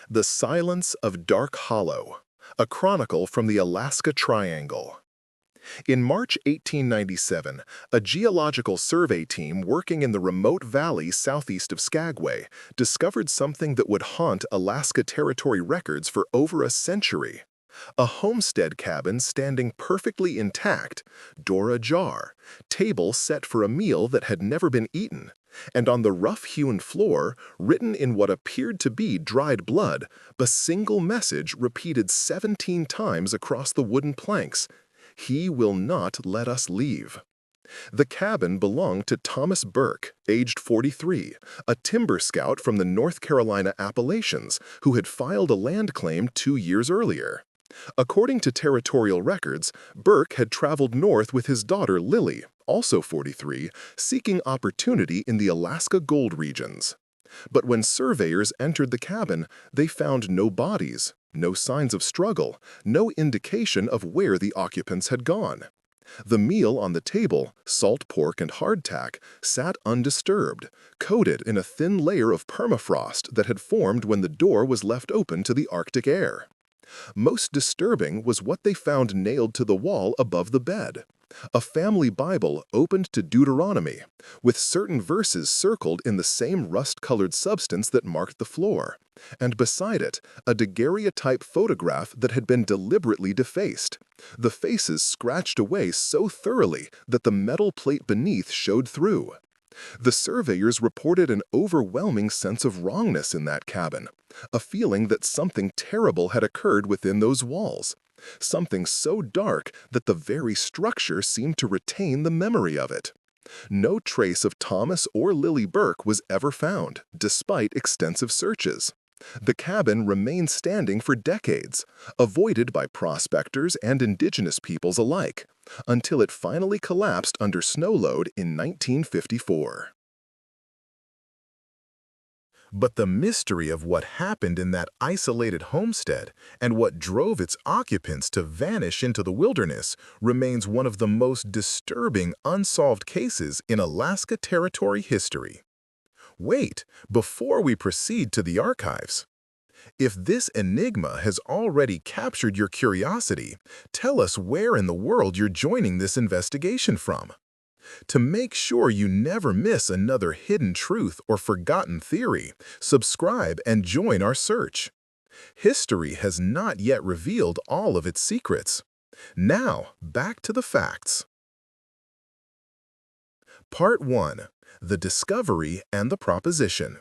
The Silence of Dark Hollow, a chronicle from the Alaska Triangle. In March 1897, a geological survey team working in the remote valley southeast of Skagway discovered something that would haunt Alaska Territory records for over a century. A homestead cabin standing perfectly intact, door ajar, table set for a meal that had never been eaten, and on the rough-hewn floor, written in what appeared to be dried blood, a single message repeated 17 times across the wooden planks: "He will not let us leave." The cabin belonged to Thomas Burke, aged 43, a timber scout from the North Carolina Appalachians who had filed a land claim 2 years earlier. According to territorial records, Burke had traveled north with his daughter Lily, also 43, seeking opportunity in the Alaska gold regions. But when surveyors entered the cabin, they found no bodies, no signs of struggle, no indication of where the occupants had gone. The meal on the table, salt pork and hardtack, sat undisturbed, coated in a thin layer of permafrost that had formed when the door was left open to the Arctic air. Most disturbing was what they found nailed to the wall above the bed: a family Bible opened to Deuteronomy, with certain verses circled in the same rust-colored substance that marked the floor, and beside it, a daguerreotype photograph that had been deliberately defaced, the faces scratched away so thoroughly that the metal plate beneath showed through. The surveyors reported an overwhelming sense of wrongness in that cabin, a feeling that something terrible had occurred within those walls, something so dark that the very structure seemed to retain the memory of it. No trace of Thomas or Lily Burke was ever found, despite extensive searches. The cabin remained standing for decades, avoided by prospectors and indigenous peoples alike, until it finally collapsed under snow load in 1954. But the mystery of what happened in that isolated homestead and what drove its occupants to vanish into the wilderness remains one of the most disturbing unsolved cases in Alaska Territory history. Wait, before we proceed to the archives. If this enigma has already captured your curiosity, tell us where in the world you're joining this investigation from. To make sure you never miss another hidden truth or forgotten theory, subscribe and join our search. History has not yet revealed all of its secrets. Now, back to the facts. Part 1. The Discovery and the Proposition.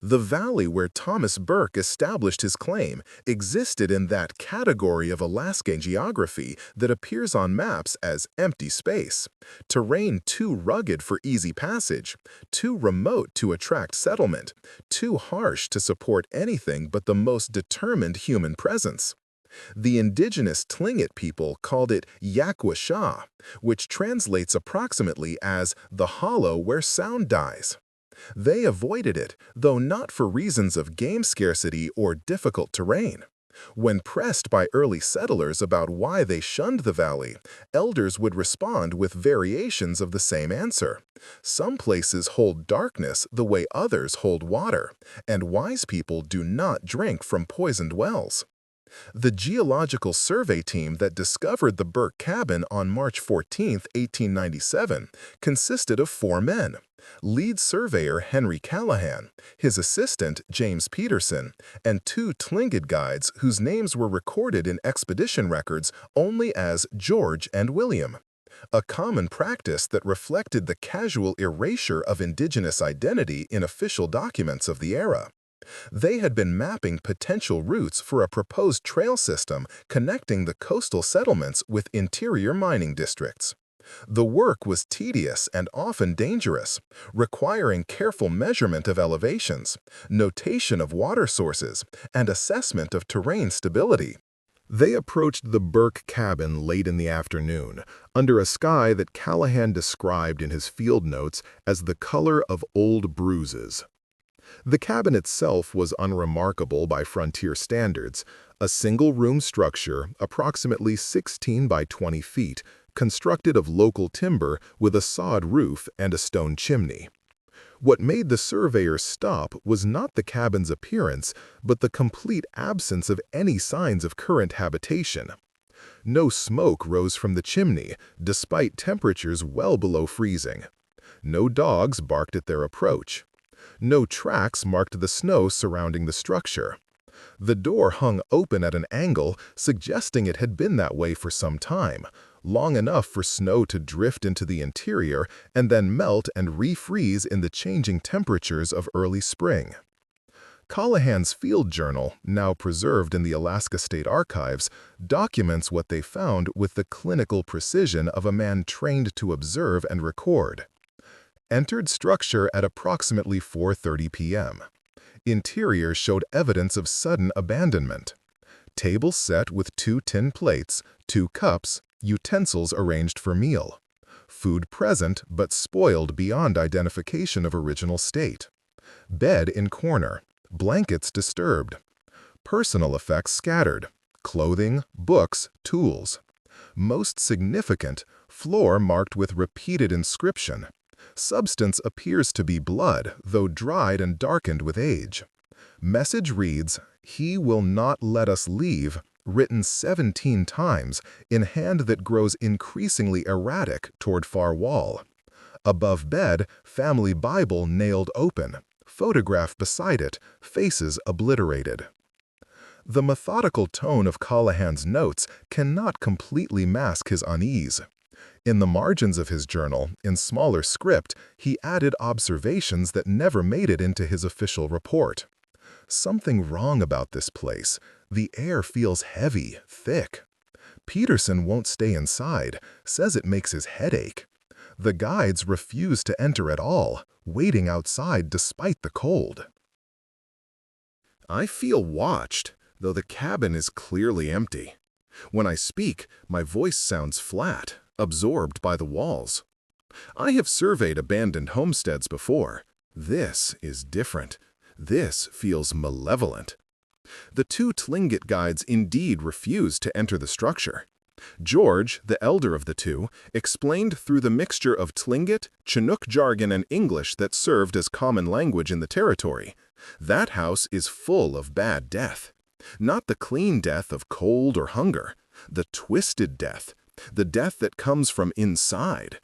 The valley where Thomas Burke established his claim existed in that category of Alaskan geography that appears on maps as empty space, terrain too rugged for easy passage, too remote to attract settlement, too harsh to support anything but the most determined human presence. The indigenous Tlingit people called it Yakwasha, which translates approximately as the hollow where sound dies. They avoided it, though not for reasons of game scarcity or difficult terrain. When pressed by early settlers about why they shunned the valley, elders would respond with variations of the same answer. Some places hold darkness the way others hold water, and wise people do not drink from poisoned wells. The Geological Survey team that discovered the Burke cabin on March 14, 1897, consisted of 4 men: lead surveyor Henry Callahan, his assistant James Peterson, and 2 Tlingit guides whose names were recorded in expedition records only as George and William, a common practice that reflected the casual erasure of indigenous identity in official documents of the era. They had been mapping potential routes for a proposed trail system connecting the coastal settlements with interior mining districts. The work was tedious and often dangerous, requiring careful measurement of elevations, notation of water sources, and assessment of terrain stability. They approached the Burke cabin late in the afternoon, under a sky that Callahan described in his field notes as the color of old bruises. The cabin itself was unremarkable by frontier standards, a single-room structure approximately 16 by 20 feet, constructed of local timber with a sod roof and a stone chimney. What made the surveyor stop was not the cabin's appearance, but the complete absence of any signs of current habitation. No smoke rose from the chimney, despite temperatures well below freezing. No dogs barked at their approach. No tracks marked the snow surrounding the structure. The door hung open at an angle, suggesting it had been that way for some time, long enough for snow to drift into the interior and then melt and refreeze in the changing temperatures of early spring. Callahan's field journal, now preserved in the Alaska State Archives, documents what they found with the clinical precision of a man trained to observe and record. Entered structure at approximately 4:30 p.m. Interior showed evidence of sudden abandonment. Table set with 2 tin plates, 2 cups, utensils arranged for meal. Food present but spoiled beyond identification of original state. Bed in corner. Blankets disturbed. Personal effects scattered. Clothing, books, tools. Most significant, floor marked with repeated inscription. Substance appears to be blood, though dried and darkened with age. Message reads, "He will not let us leave," written 17 times, in hand that grows increasingly erratic toward far wall. Above bed, family Bible nailed open. Photograph beside it, faces obliterated. The methodical tone of Callahan's notes cannot completely mask his unease. In the margins of his journal, in smaller script, he added observations that never made it into his official report. Something wrong about this place. The air feels heavy, thick. Peterson won't stay inside, says it makes his head ache. The guides refuse to enter at all, waiting outside despite the cold. I feel watched, though the cabin is clearly empty. When I speak, my voice sounds flat, absorbed by the walls. I have surveyed abandoned homesteads before. This is different. This feels malevolent. The 2 Tlingit guides indeed refused to enter the structure. George, the elder of the 2, explained through the mixture of Tlingit, Chinook jargon, and English that served as common language in the territory. That house is full of bad death. Not the clean death of cold or hunger, the twisted death, the death that comes from inside.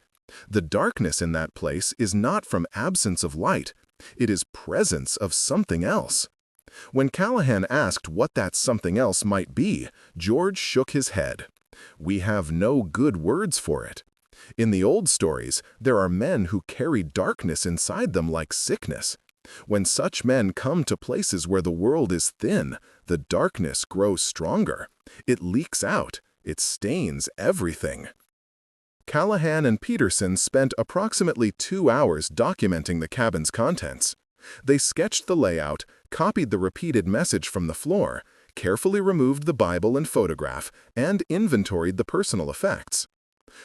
The darkness in that place is not from absence of light, it is presence of something else. When Callahan asked what that something else might be, George shook his head. We have no good words for it. In the old stories, there are men who carry darkness inside them like sickness. When such men come to places where the world is thin, the darkness grows stronger. It leaks out. It stains everything. Callahan and Peterson spent approximately 2 hours documenting the cabin's contents. They sketched the layout, copied the repeated message from the floor, carefully removed the Bible and photograph, and inventoried the personal effects.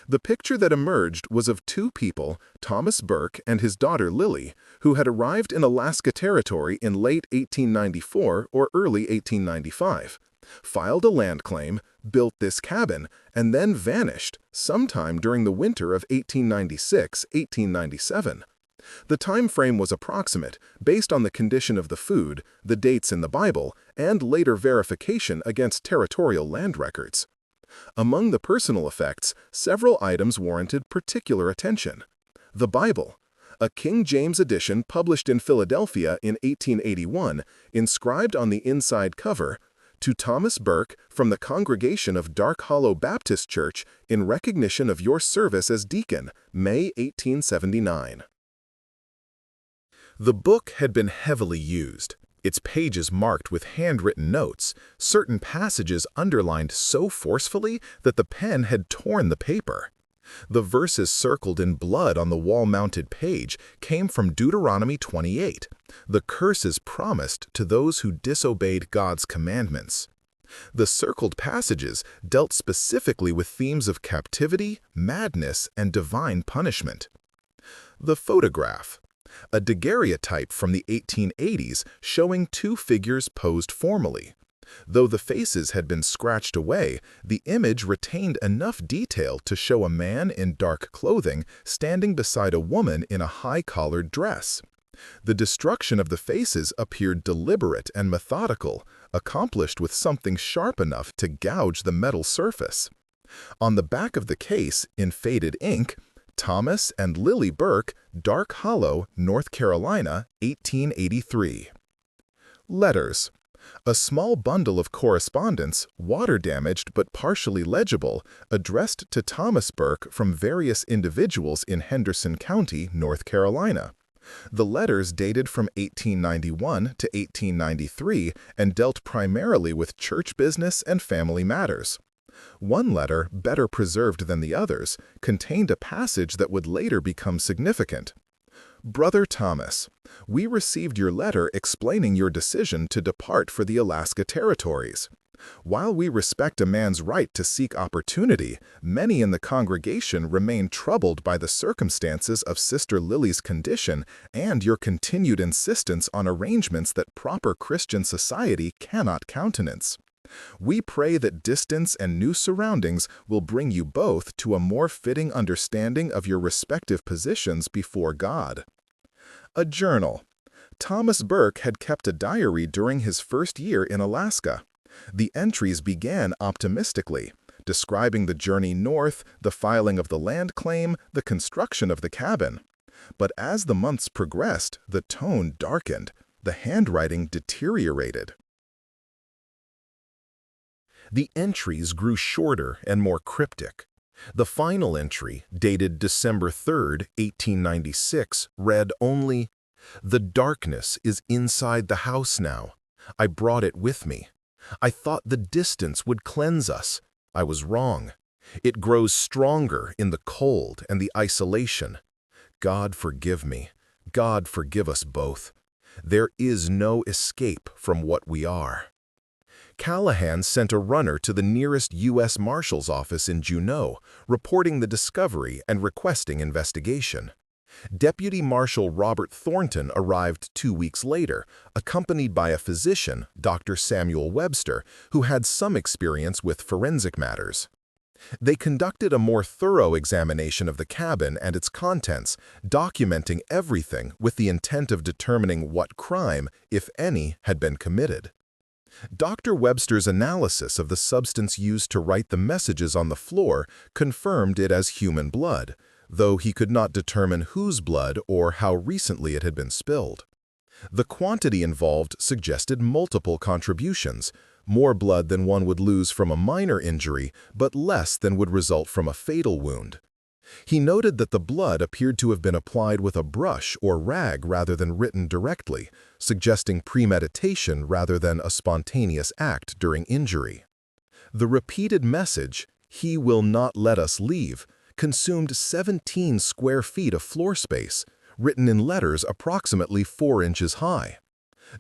The picture that emerged was of 2 people, Thomas Burke and his daughter Lily, who had arrived in Alaska Territory in late 1894 or early 1895, filed a land claim, built this cabin, and then vanished sometime during the winter of 1896-1897. The time frame was approximate, based on the condition of the food, the dates in the Bible, and later verification against territorial land records. Among the personal effects, several items warranted particular attention. The Bible, a King James edition published in Philadelphia in 1881, inscribed on the inside cover, "To Thomas Burke, from the congregation of Dark Hollow Baptist Church, in recognition of your service as deacon, May 1879. The book had been heavily used, its pages marked with handwritten notes, certain passages underlined so forcefully that the pen had torn the paper. The verses circled in blood on the wall-mounted page came from Deuteronomy 28, the curses promised to those who disobeyed God's commandments. The circled passages dealt specifically with themes of captivity, madness, and divine punishment. The photograph, a daguerreotype from the 1880s showing 2 figures posed formally. Though the faces had been scratched away, the image retained enough detail to show a man in dark clothing standing beside a woman in a high-collared dress. The destruction of the faces appeared deliberate and methodical, accomplished with something sharp enough to gouge the metal surface. On the back of the case, in faded ink, Thomas and Lily Burke, Dark Hollow, North Carolina, 1883. Letters. A small bundle of correspondence, water-damaged but partially legible, addressed to Thomas Burke from various individuals in Henderson County, North Carolina. The letters dated from 1891 to 1893 and dealt primarily with church business and family matters. One letter, better preserved than the others, contained a passage that would later become significant. Brother Thomas, we received your letter explaining your decision to depart for the Alaska Territories. While we respect a man's right to seek opportunity, many in the congregation remain troubled by the circumstances of Sister Lily's condition and your continued insistence on arrangements that proper Christian society cannot countenance. We pray that distance and new surroundings will bring you both to a more fitting understanding of your respective positions before God. A journal. Thomas Burke had kept a diary during his first year in Alaska. The entries began optimistically, describing the journey north, the filing of the land claim, the construction of the cabin. But as the months progressed, the tone darkened, the handwriting deteriorated. The entries grew shorter and more cryptic. The final entry, dated December 3, 1896, read only, "The darkness is inside the house now. I brought it with me. I thought the distance would cleanse us. I was wrong. It grows stronger in the cold and the isolation. God forgive me. God forgive us both. There is no escape from what we are." Callahan sent a runner to the nearest U.S. Marshal's office in Juneau, reporting the discovery and requesting investigation. Deputy Marshal Robert Thornton arrived 2 weeks later, accompanied by a physician, Dr. Samuel Webster, who had some experience with forensic matters. They conducted a more thorough examination of the cabin and its contents, documenting everything with the intent of determining what crime, if any, had been committed. Dr. Webster's analysis of the substance used to write the messages on the floor confirmed it as human blood, though he could not determine whose blood or how recently it had been spilled. The quantity involved suggested multiple contributions, more blood than one would lose from a minor injury, but less than would result from a fatal wound. He noted that the blood appeared to have been applied with a brush or rag rather than written directly, suggesting premeditation rather than a spontaneous act during injury. The repeated message, "He will not let us leave," consumed 17 square feet of floor space, written in letters approximately 4 inches high.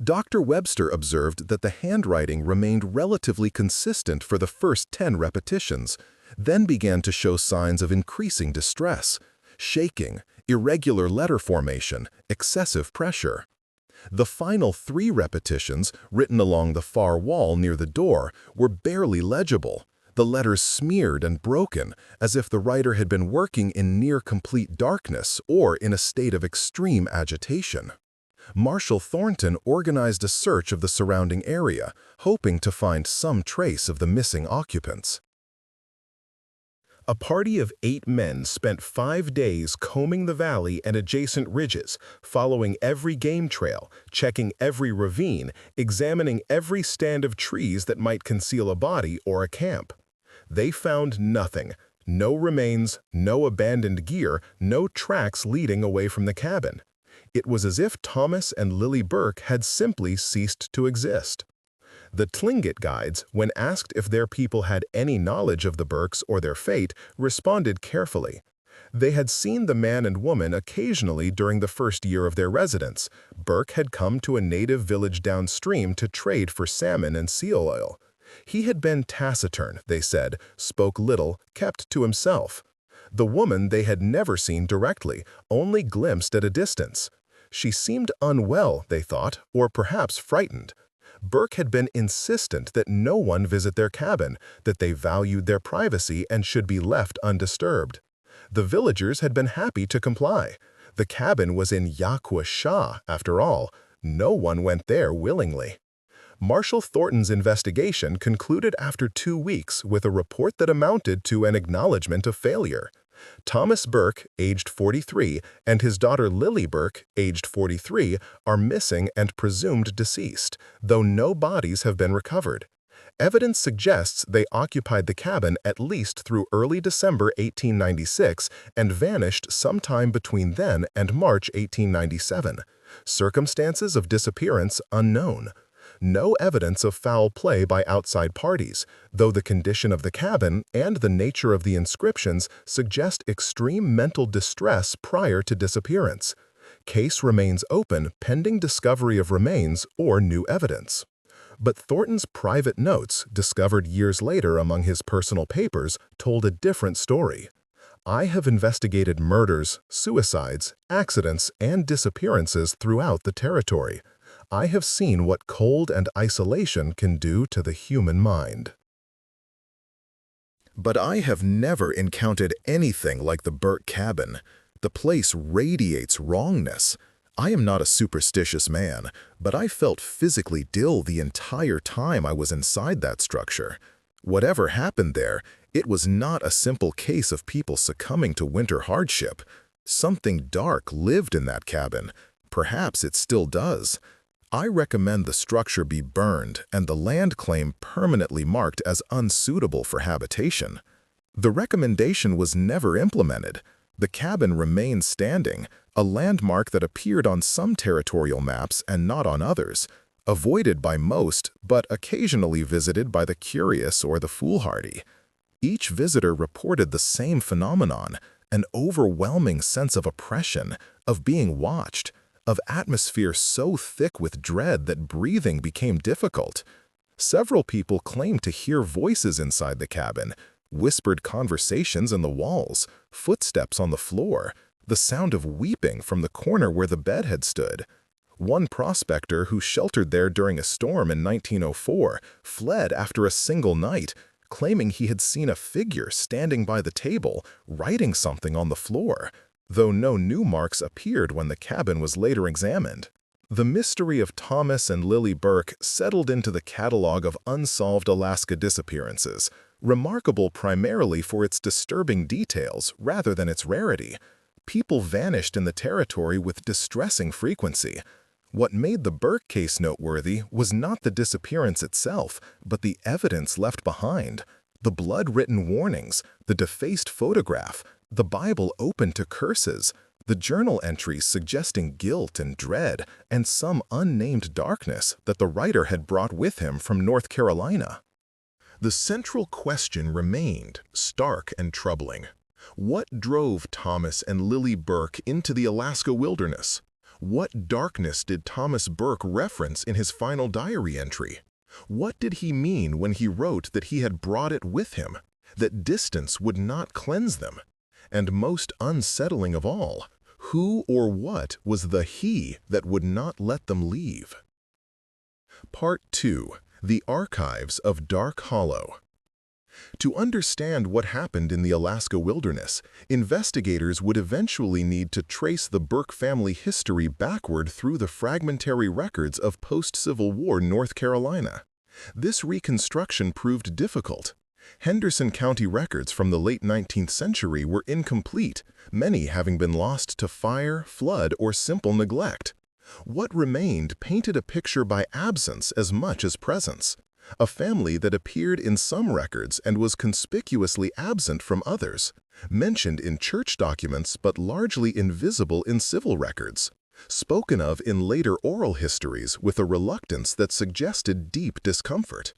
Dr. Webster observed that the handwriting remained relatively consistent for the first 10 repetitions, then began to show signs of increasing distress, shaking, irregular letter formation, excessive pressure. The final 3 repetitions, written along the far wall near the door, were barely legible, the letters smeared and broken, as if the writer had been working in near-complete darkness or in a state of extreme agitation. Marshal Thornton organized a search of the surrounding area, hoping to find some trace of the missing occupants. A party of 8 men spent 5 days combing the valley and adjacent ridges, following every game trail, checking every ravine, examining every stand of trees that might conceal a body or a camp. They found nothing, no remains, no abandoned gear, no tracks leading away from the cabin. It was as if Thomas and Lily Burke had simply ceased to exist. The Tlingit guides, when asked if their people had any knowledge of the Burkes or their fate, responded carefully. They had seen the man and woman occasionally during the first year of their residence. Burke had come to a native village downstream to trade for salmon and seal oil. He had been taciturn, they said, spoke little, kept to himself. The woman they had never seen directly, only glimpsed at a distance. She seemed unwell, they thought, or perhaps frightened. Burke had been insistent that no one visit their cabin, that they valued their privacy and should be left undisturbed. The villagers had been happy to comply. The cabin was in Yakwa Shah, after all. No one went there willingly. Marshal Thornton's investigation concluded after 2 weeks with a report that amounted to an acknowledgement of failure. Thomas Burke, aged 43, and his daughter Lily Burke, aged 43, are missing and presumed deceased, though no bodies have been recovered. Evidence suggests they occupied the cabin at least through early December 1896 and vanished sometime between then and March 1897. Circumstances of disappearance unknown. No evidence of foul play by outside parties, though the condition of the cabin and the nature of the inscriptions suggest extreme mental distress prior to disappearance. Case remains open pending discovery of remains or new evidence. But Thornton's private notes, discovered years later among his personal papers, told a different story. I have investigated murders, suicides, accidents, and disappearances throughout the territory. I have seen what cold and isolation can do to the human mind. But I have never encountered anything like the Burke cabin. The place radiates wrongness. I am not a superstitious man, but I felt physically ill the entire time I was inside that structure. Whatever happened there, it was not a simple case of people succumbing to winter hardship. Something dark lived in that cabin. Perhaps it still does. I recommend the structure be burned and the land claim permanently marked as unsuitable for habitation. The recommendation was never implemented. The cabin remains standing, a landmark that appeared on some territorial maps and not on others, avoided by most but occasionally visited by the curious or the foolhardy. Each visitor reported the same phenomenon, an overwhelming sense of oppression, of being watched, of atmosphere so thick with dread that breathing became difficult. Several people claimed to hear voices inside the cabin, whispered conversations in the walls, footsteps on the floor, the sound of weeping from the corner where the bed had stood. One prospector who sheltered there during a storm in 1904 fled after a single night, claiming he had seen a figure standing by the table, writing something on the floor, though no new marks appeared when the cabin was later examined. The mystery of Thomas and Lily Burke settled into the catalog of unsolved Alaska disappearances, remarkable primarily for its disturbing details rather than its rarity. People vanished in the territory with distressing frequency. What made the Burke case noteworthy was not the disappearance itself, but the evidence left behind. The blood-written warnings, the defaced photograph, the Bible open to curses, the journal entries suggesting guilt and dread, and some unnamed darkness that the writer had brought with him from North Carolina. The central question remained, stark and troubling. What drove Thomas and Lily Burke into the Alaska wilderness? What darkness did Thomas Burke reference in his final diary entry? What did he mean when he wrote that he had brought it with him, that distance would not cleanse them? And most unsettling of all, who or what was the he that would not let them leave? Part 2. The Archives of Dark Hollow. To understand what happened in the Alaska wilderness, investigators would eventually need to trace the Burke family history backward through the fragmentary records of post-Civil War North Carolina. This reconstruction proved difficult. Henderson County records from the late 19th century were incomplete, many having been lost to fire, flood, or simple neglect. What remained painted a picture by absence as much as presence. A family that appeared in some records and was conspicuously absent from others, mentioned in church documents but largely invisible in civil records, spoken of in later oral histories with a reluctance that suggested deep discomfort.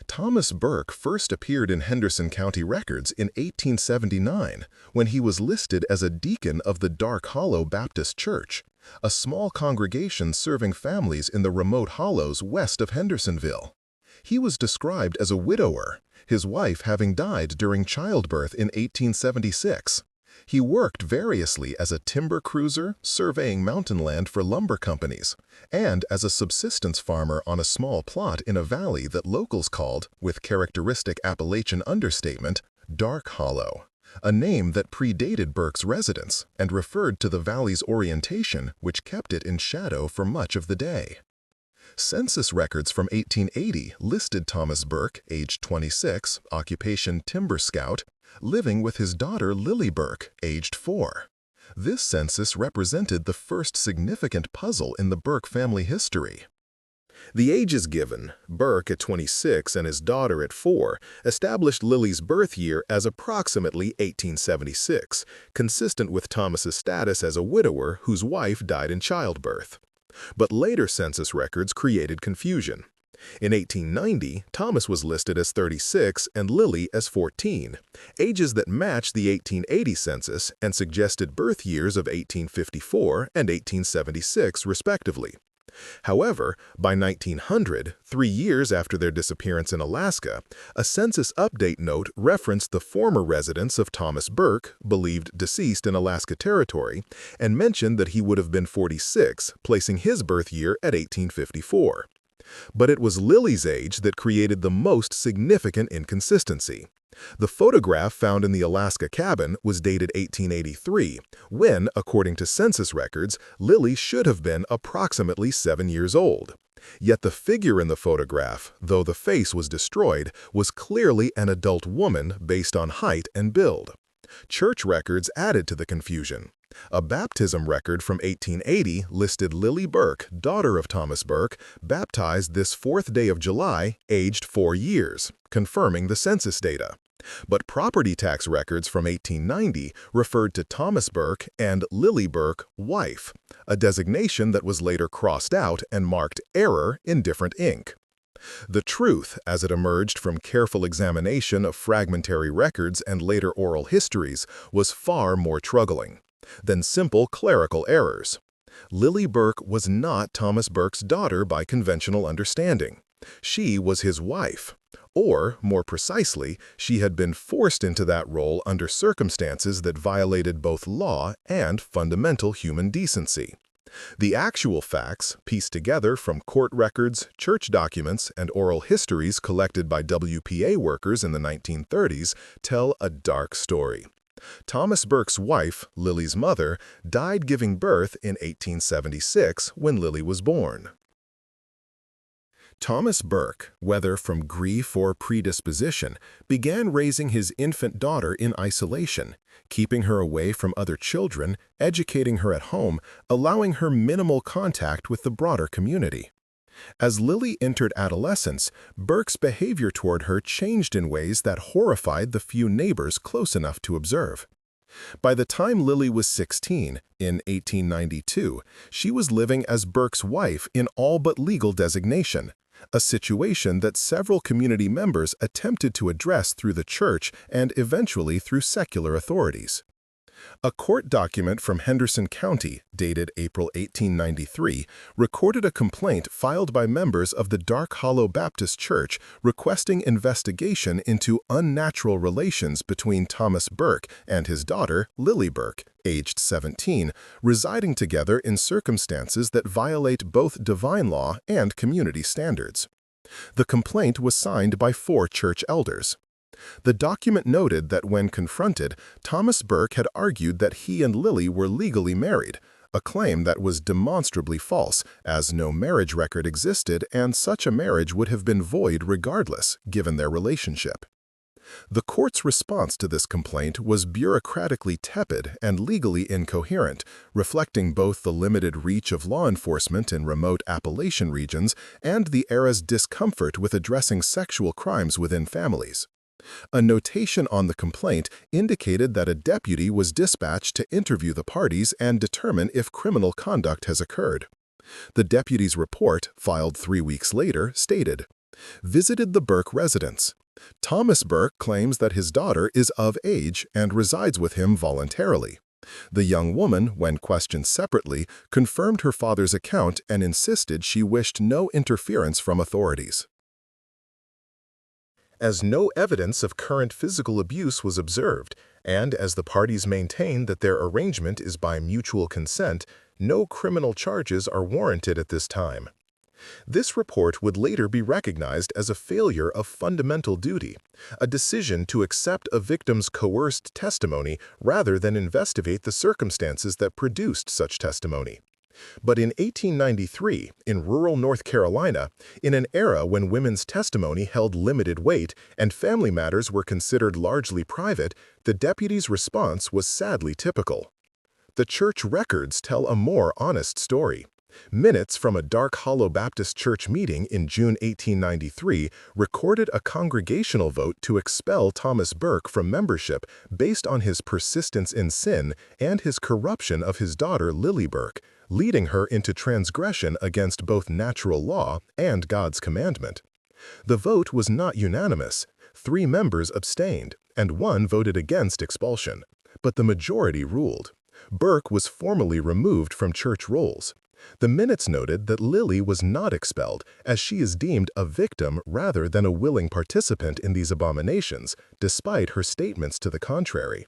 Thomas Burke first appeared in Henderson County records in 1879 when he was listed as a deacon of the Dark Hollow Baptist Church, a small congregation serving families in the remote hollows west of Hendersonville. He was described as a widower, his wife having died during childbirth in 1876. He worked variously as a timber cruiser, surveying mountain land for lumber companies, and as a subsistence farmer on a small plot in a valley that locals called, with characteristic Appalachian understatement, Dark Hollow. a name that predated Burke's residence and referred to the valley's orientation, which kept it in shadow for much of the day. Census records from 1880 listed Thomas Burke, age 26, occupation timber scout, living with his daughter Lily Burke, aged 4. This census represented the first significant puzzle in the Burke family history. The ages given, Burke at 26 and his daughter at 4, established Lily's birth year as approximately 1876, consistent with Thomas's status as a widower whose wife died in childbirth. But later census records created confusion. In 1890, Thomas was listed as 36 and Lily as 14, ages that matched the 1880 census and suggested birth years of 1854 and 1876, respectively. However, by 1900, 3 years after their disappearance in Alaska, a census update note referenced the former residence of Thomas Burke, believed deceased in Alaska Territory, and mentioned that he would have been 46, placing his birth year at 1854. But it was Lily's age that created the most significant inconsistency. The photograph found in the Alaska cabin was dated 1883, when, according to census records, Lily should have been approximately 7 years old. Yet the figure in the photograph, though the face was destroyed, was clearly an adult woman based on height and build. Church records added to the confusion. A baptism record from 1880 listed Lily Burke, daughter of Thomas Burke, baptized this 4th day of July, aged 4 years, confirming the census data. But property tax records from 1890 referred to Thomas Burke and Lily Burke, wife, a designation that was later crossed out and marked error in different ink. The truth, as it emerged from careful examination of fragmentary records and later oral histories, was far more troubling than simple clerical errors. Lily Burke was not Thomas Burke's daughter by conventional understanding. She was his wife. Or, more precisely, she had been forced into that role under circumstances that violated both law and fundamental human decency. The actual facts, pieced together from court records, church documents, and oral histories collected by WPA workers in the 1930s, tell a dark story. Thomas Burke's wife, Lily's mother, died giving birth in 1876 when Lily was born. Thomas Burke, whether from grief or predisposition, began raising his infant daughter in isolation, keeping her away from other children, educating her at home, allowing her minimal contact with the broader community. As Lily entered adolescence, Burke's behavior toward her changed in ways that horrified the few neighbors close enough to observe. By the time Lily was 16, in 1892, she was living as Burke's wife in all but legal designation, a situation that several community members attempted to address through the church and eventually through secular authorities. A court document from Henderson County, dated April 1893, recorded a complaint filed by members of the Dark Hollow Baptist Church requesting investigation into unnatural relations between Thomas Burke and his daughter, Lily Burke, aged 17, residing together in circumstances that violate both divine law and community standards. The complaint was signed by 4 church elders. The document noted that when confronted, Thomas Burke had argued that he and Lily were legally married, a claim that was demonstrably false, as no marriage record existed and such a marriage would have been void regardless, given their relationship. The court's response to this complaint was bureaucratically tepid and legally incoherent, reflecting both the limited reach of law enforcement in remote Appalachian regions and the era's discomfort with addressing sexual crimes within families. A notation on the complaint indicated that a deputy was dispatched to interview the parties and determine if criminal conduct has occurred. The deputy's report, filed 3 weeks later, stated, "Visited the Burke residence. Thomas Burke claims that his daughter is of age and resides with him voluntarily. The young woman, when questioned separately, confirmed her father's account and insisted she wished no interference from authorities." As no evidence of current physical abuse was observed, and as the parties maintain that their arrangement is by mutual consent, no criminal charges are warranted at this time. This report would later be recognized as a failure of fundamental duty, a decision to accept a victim's coerced testimony rather than investigate the circumstances that produced such testimony. But in 1893, in rural North Carolina, in an era when women's testimony held limited weight and family matters were considered largely private, the deputy's response was sadly typical. The church records tell a more honest story. Minutes from a Dark Hollow Baptist Church meeting in June 1893 recorded a congregational vote to expel Thomas Burke from membership based on his persistence in sin and his corruption of his daughter Lily Burke, leading her into transgression against both natural law and God's commandment. The vote was not unanimous. 3 members abstained, and 1 voted against expulsion. But the majority ruled. Burke was formally removed from church rolls. The minutes noted that Lily was not expelled, as she is deemed a victim rather than a willing participant in these abominations, despite her statements to the contrary.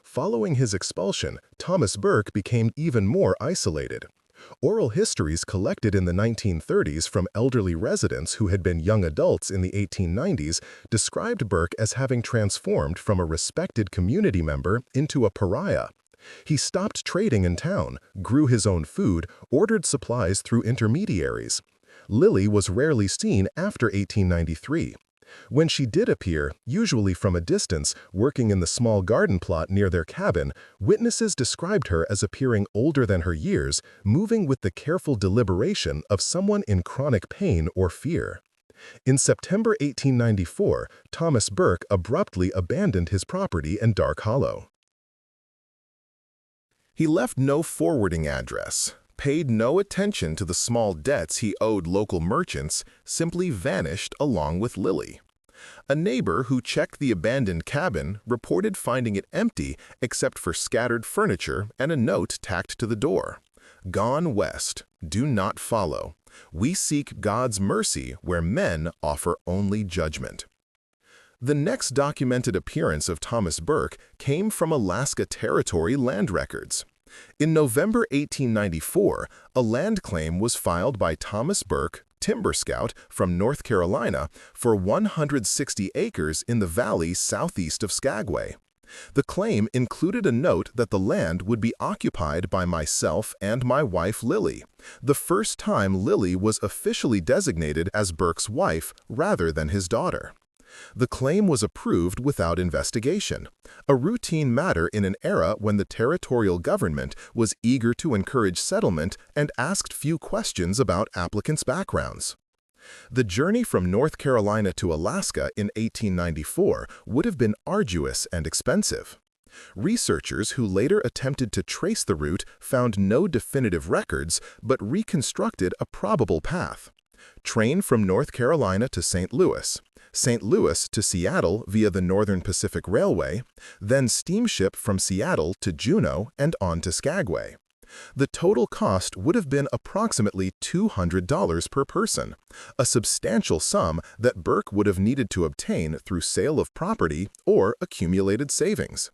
Following his expulsion, Thomas Burke became even more isolated. Oral histories collected in the 1930s from elderly residents who had been young adults in the 1890s described Burke as having transformed from a respected community member into a pariah. He stopped trading in town, grew his own food, ordered supplies through intermediaries. Lily was rarely seen after 1893. When she did appear, usually from a distance, working in the small garden plot near their cabin, witnesses described her as appearing older than her years, moving with the careful deliberation of someone in chronic pain or fear. In September 1894, Thomas Burke abruptly abandoned his property in Dark Hollow. He left no forwarding address, paid no attention to the small debts he owed local merchants, simply vanished along with Lily. A neighbor who checked the abandoned cabin reported finding it empty except for scattered furniture and a note tacked to the door. "Gone west. Do not follow. We seek God's mercy where men offer only judgment." The next documented appearance of Thomas Burke came from Alaska Territory land records. In November 1894, a land claim was filed by Thomas Burke, timber scout from North Carolina, for 160 acres in the valley southeast of Skagway. The claim included a note that the land would be occupied by myself and my wife Lily, the first time Lily was officially designated as Burke's wife rather than his daughter. The claim was approved without investigation, a routine matter in an era when the territorial government was eager to encourage settlement and asked few questions about applicants' backgrounds. The journey from North Carolina to Alaska in 1894 would have been arduous and expensive. Researchers who later attempted to trace the route found no definitive records but reconstructed a probable path. Train from North Carolina to St. Louis to Seattle via the Northern Pacific Railway, then steamship from Seattle to Juneau and on to Skagway. The total cost would have been approximately $200 per person, a substantial sum that Burke would have needed to obtain through sale of property or accumulated savings.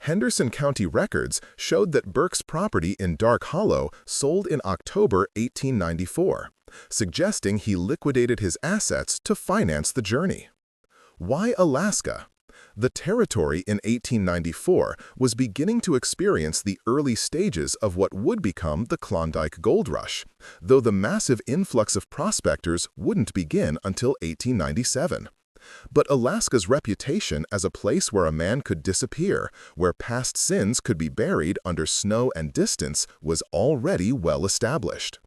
Henderson County records showed that Burke's property in Dark Hollow sold in October 1894, suggesting he liquidated his assets to finance the journey. Why Alaska? The territory in 1894 was beginning to experience the early stages of what would become the Klondike Gold Rush, though the massive influx of prospectors wouldn't begin until 1897. But Alaska's reputation as a place where a man could disappear, where past sins could be buried under snow and distance, was already well established.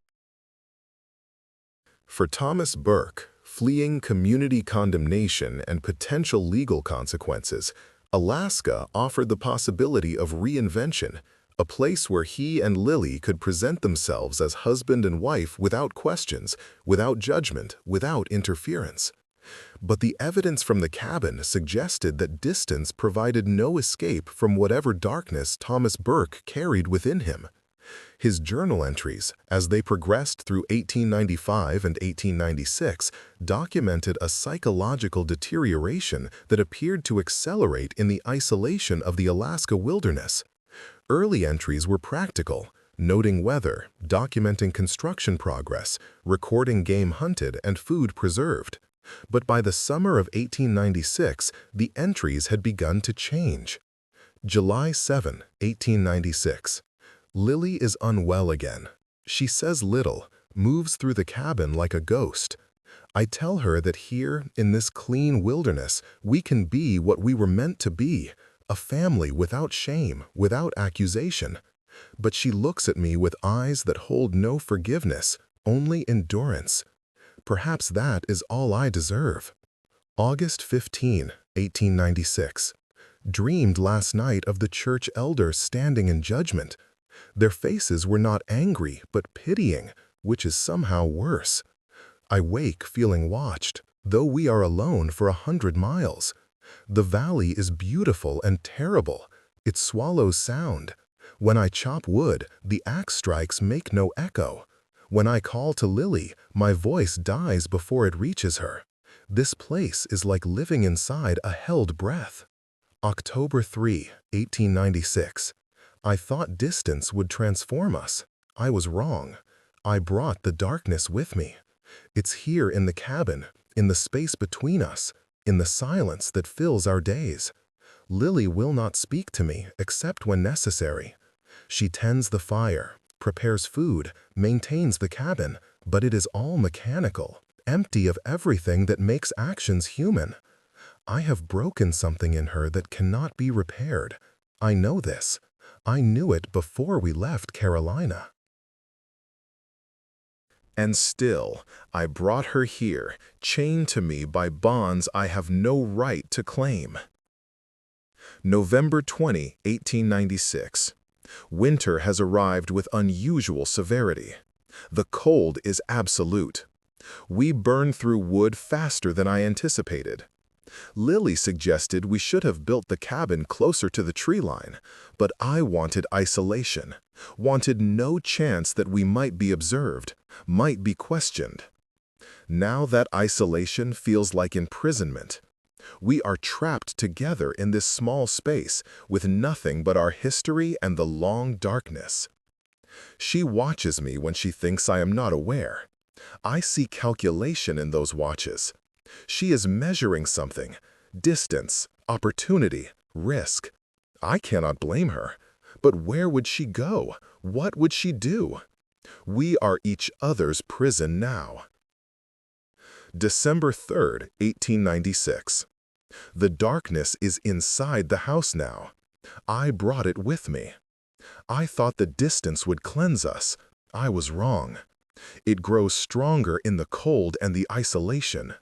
For Thomas Burke, fleeing community condemnation and potential legal consequences, Alaska offered the possibility of reinvention, a place where he and Lily could present themselves as husband and wife without questions, without judgment, without interference. But the evidence from the cabin suggested that distance provided no escape from whatever darkness Thomas Burke carried within him. His journal entries, as they progressed through 1895 and 1896, documented a psychological deterioration that appeared to accelerate in the isolation of the Alaska wilderness. Early entries were practical, noting weather, documenting construction progress, recording game hunted and food preserved. But by the summer of 1896, the entries had begun to change. July 7, 1896. Lily is unwell again. She says little, moves through the cabin like a ghost. I tell her that here, in this clean wilderness, we can be what we were meant to be, a family without shame, without accusation. But she looks at me with eyes that hold no forgiveness, only endurance. Perhaps that is all I deserve. August 15, 1896. Dreamed last night of the church elders standing in judgment. Their faces were not angry, but pitying, which is somehow worse. I wake feeling watched, though we are alone for 100 miles. The valley is beautiful and terrible. It swallows sound. When I chop wood, the axe strikes make no echo. When I call to Lily, my voice dies before it reaches her. This place is like living inside a held breath. October 3, 1896. I thought distance would transform us. I was wrong. I brought the darkness with me. It's here in the cabin, in the space between us, in the silence that fills our days. Lily will not speak to me except when necessary. She tends the fire, prepares food, maintains the cabin, but it is all mechanical, empty of everything that makes actions human. I have broken something in her that cannot be repaired. I know this. I knew it before we left Carolina. And still, I brought her here, chained to me by bonds I have no right to claim. November 20, 1896. Winter has arrived with unusual severity. The cold is absolute. We burn through wood faster than I anticipated. Lily suggested we should have built the cabin closer to the tree line, but I wanted isolation, wanted no chance that we might be observed, might be questioned. Now that isolation feels like imprisonment. We are trapped together in this small space with nothing but our history and the long darkness. She watches me when she thinks I am not aware. I see calculation in those watches. She is measuring something, distance, opportunity, risk. I cannot blame her. But where would she go? What would she do? We are each other's prison now. December 3, 1896. The darkness is inside the house now. I brought it with me. I thought the distance would cleanse us. I was wrong. It grows stronger in the cold and the isolation.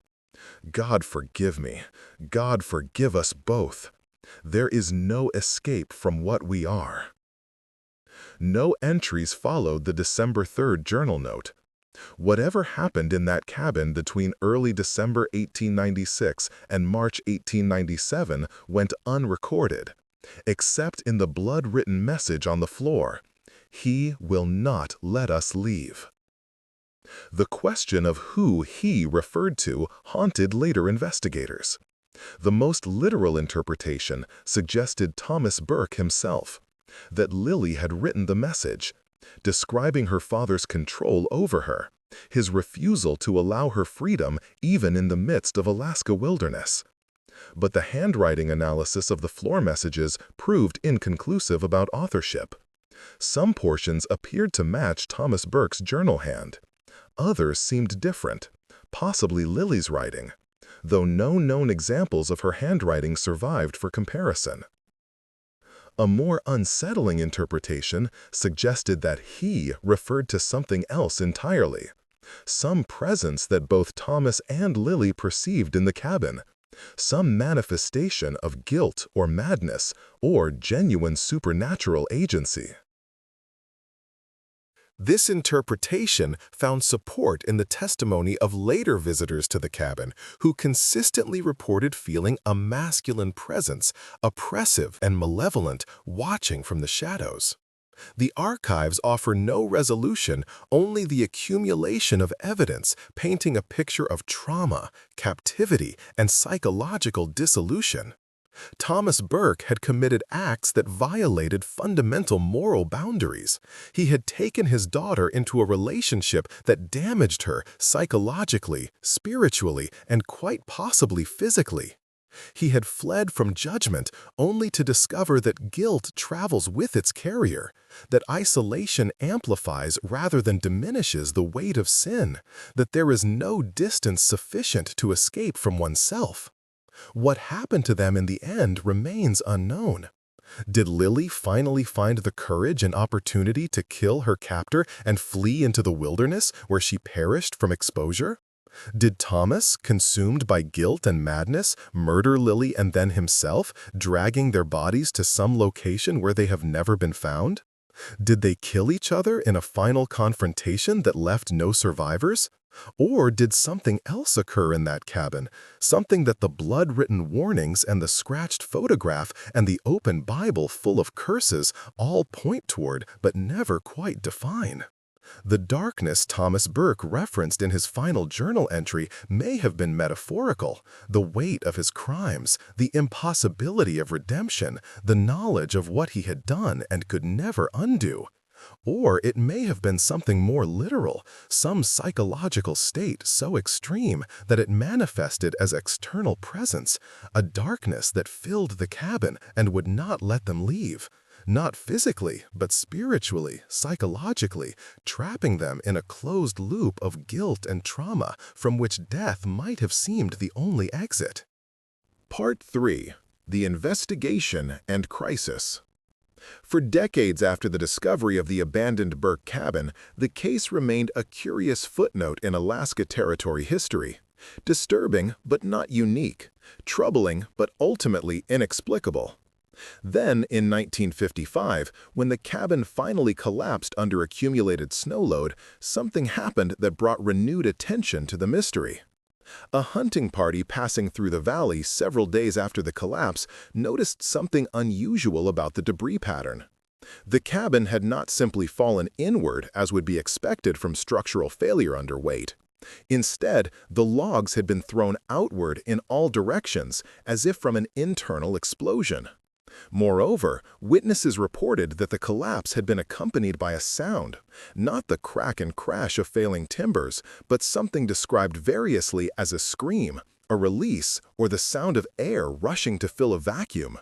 God forgive me. God forgive us both. There is no escape from what we are. No entries followed the December 3rd journal note. Whatever happened in that cabin between early December 1896 and March 1897 went unrecorded, except in the blood-written message on the floor. He will not let us leave. The question of who he referred to haunted later investigators. The most literal interpretation suggested Thomas Burke himself, that Lily had written the message, describing her father's control over her, his refusal to allow her freedom even in the midst of Alaska wilderness. But the handwriting analysis of the floor messages proved inconclusive about authorship. Some portions appeared to match Thomas Burke's journal hand. Others seemed different, possibly Lily's writing, though no known examples of her handwriting survived for comparison. A more unsettling interpretation suggested that he referred to something else entirely, some presence that both Thomas and Lily perceived in the cabin, some manifestation of guilt or madness or genuine supernatural agency. This interpretation found support in the testimony of later visitors to the cabin who consistently reported feeling a masculine presence, oppressive and malevolent, watching from the shadows. The archives offer no resolution, only the accumulation of evidence painting a picture of trauma, captivity, and psychological dissolution. Thomas Burke had committed acts that violated fundamental moral boundaries. He had taken his daughter into a relationship that damaged her psychologically, spiritually, and quite possibly physically. He had fled from judgment only to discover that guilt travels with its carrier, that isolation amplifies rather than diminishes the weight of sin, that there is no distance sufficient to escape from oneself. What happened to them in the end remains unknown. Did Lily finally find the courage and opportunity to kill her captor and flee into the wilderness where she perished from exposure? Did Thomas, consumed by guilt and madness, murder Lily and then himself, dragging their bodies to some location where they have never been found? Did they kill each other in a final confrontation that left no survivors? Or did something else occur in that cabin, something that the blood-written warnings and the scratched photograph and the open Bible full of curses all point toward but never quite define? The darkness Thomas Burke referenced in his final journal entry may have been metaphorical, the weight of his crimes, the impossibility of redemption, the knowledge of what he had done and could never undo. Or it may have been something more literal, some psychological state so extreme that it manifested as external presence, a darkness that filled the cabin and would not let them leave. Not physically, but spiritually, psychologically, trapping them in a closed loop of guilt and trauma from which death might have seemed the only exit. Part 3. The Investigation and Crisis. For decades after the discovery of the abandoned Burke cabin, the case remained a curious footnote in Alaska Territory history. Disturbing, but not unique. Troubling, but ultimately inexplicable. Then, in 1955, when the cabin finally collapsed under accumulated snow load, something happened that brought renewed attention to the mystery. A hunting party passing through the valley several days after the collapse noticed something unusual about the debris pattern. The cabin had not simply fallen inward as would be expected from structural failure under weight. Instead, the logs had been thrown outward in all directions, as if from an internal explosion. Moreover, witnesses reported that the collapse had been accompanied by a sound, not the crack and crash of failing timbers, but something described variously as a scream, a release, or the sound of air rushing to fill a vacuum.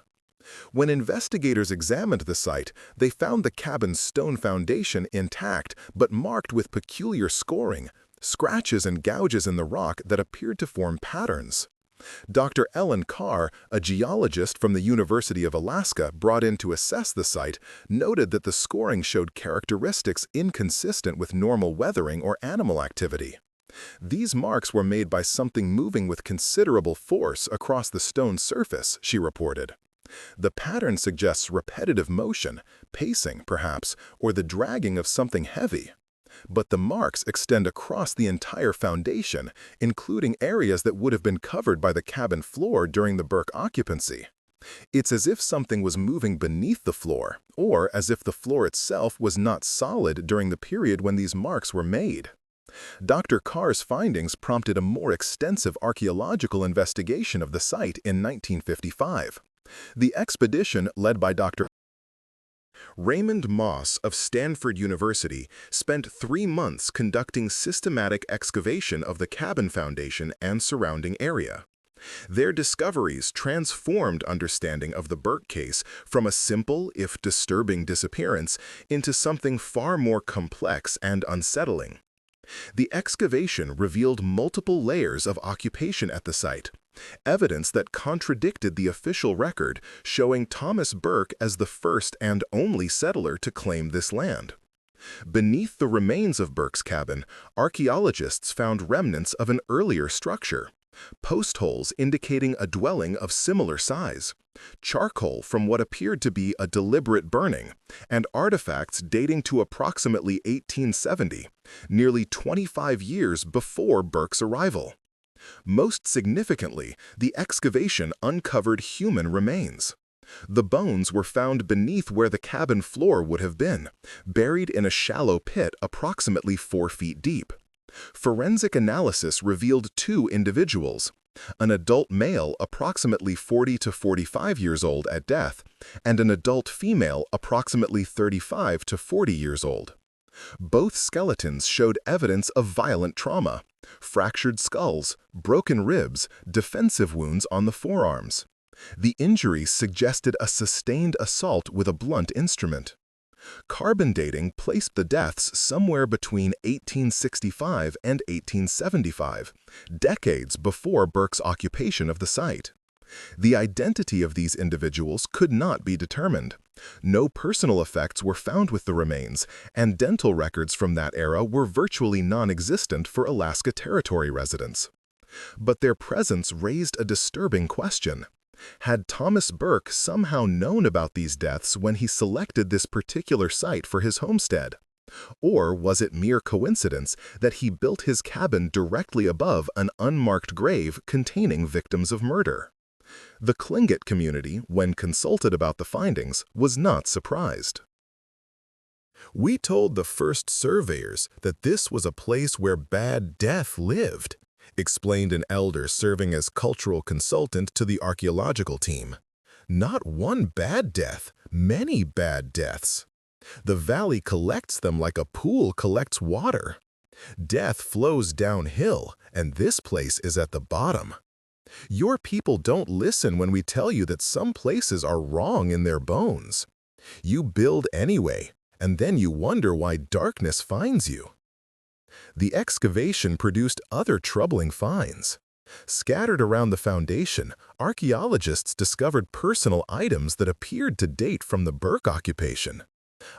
When investigators examined the site, they found the cabin's stone foundation intact but marked with peculiar scoring, scratches and gouges in the rock that appeared to form patterns. Dr. Ellen Carr, a geologist from the University of Alaska brought in to assess the site, noted that the scoring showed characteristics inconsistent with normal weathering or animal activity. These marks were made by something moving with considerable force across the stone surface, she reported. The pattern suggests repetitive motion, pacing perhaps, or the dragging of something heavy. But the marks extend across the entire foundation, including areas that would have been covered by the cabin floor during the Burke occupancy. It's as if something was moving beneath the floor, or as if the floor itself was not solid during the period when these marks were made. Dr. Carr's findings prompted a more extensive archaeological investigation of the site in 1955. The expedition, led by Dr. Raymond Moss of Stanford University, spent 3 months conducting systematic excavation of the cabin foundation and surrounding area. Their discoveries transformed understanding of the Burke case from a simple, if disturbing, disappearance into something far more complex and unsettling. The excavation revealed multiple layers of occupation at the site, evidence that contradicted the official record, showing Thomas Burke as the first and only settler to claim this land. Beneath the remains of Burke's cabin, archaeologists found remnants of an earlier structure, post holes indicating a dwelling of similar size, charcoal from what appeared to be a deliberate burning, and artifacts dating to approximately 1870, nearly 25 years before Burke's arrival. Most significantly, the excavation uncovered human remains. The bones were found beneath where the cabin floor would have been, buried in a shallow pit approximately 4 feet deep. Forensic analysis revealed 2 individuals, an adult male approximately 40 to 45 years old at death, and an adult female approximately 35 to 40 years old. Both skeletons showed evidence of violent trauma, fractured skulls, broken ribs, defensive wounds on the forearms. The injuries suggested a sustained assault with a blunt instrument. Carbon dating placed the deaths somewhere between 1865 and 1875, decades before Burke's occupation of the site. The identity of these individuals could not be determined. No personal effects were found with the remains, and dental records from that era were virtually non-existent for Alaska Territory residents. But their presence raised a disturbing question. Had Thomas Burke somehow known about these deaths when he selected this particular site for his homestead? Or was it mere coincidence that he built his cabin directly above an unmarked grave containing victims of murder? The Tlingit community, when consulted about the findings, was not surprised. "We told the first surveyors that this was a place where bad death lived," explained an elder serving as cultural consultant to the archaeological team. "Not one bad death, many bad deaths. The valley collects them like a pool collects water. Death flows downhill, and this place is at the bottom. Your people don't listen when we tell you that some places are wrong in their bones. You build anyway, and then you wonder why darkness finds you." The excavation produced other troubling finds. Scattered around the foundation, archaeologists discovered personal items that appeared to date from the Burke occupation.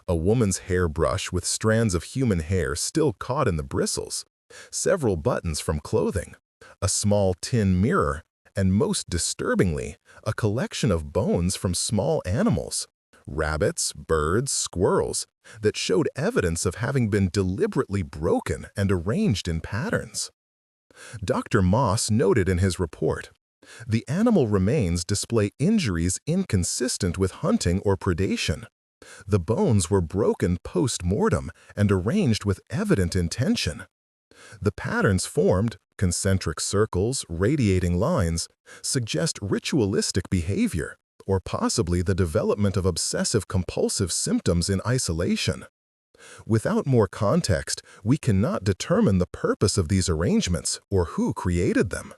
A woman's hairbrush with strands of human hair still caught in the bristles, several buttons from clothing, a small tin mirror, and most disturbingly, a collection of bones from small animals, rabbits, birds, squirrels, that showed evidence of having been deliberately broken and arranged in patterns. Dr. Moss noted in his report, "The animal remains display injuries inconsistent with hunting or predation. The bones were broken post-mortem and arranged with evident intention. The patterns formed, concentric circles, radiating lines, suggest ritualistic behavior, or possibly the development of obsessive-compulsive symptoms in isolation. Without more context, we cannot determine the purpose of these arrangements or who created them."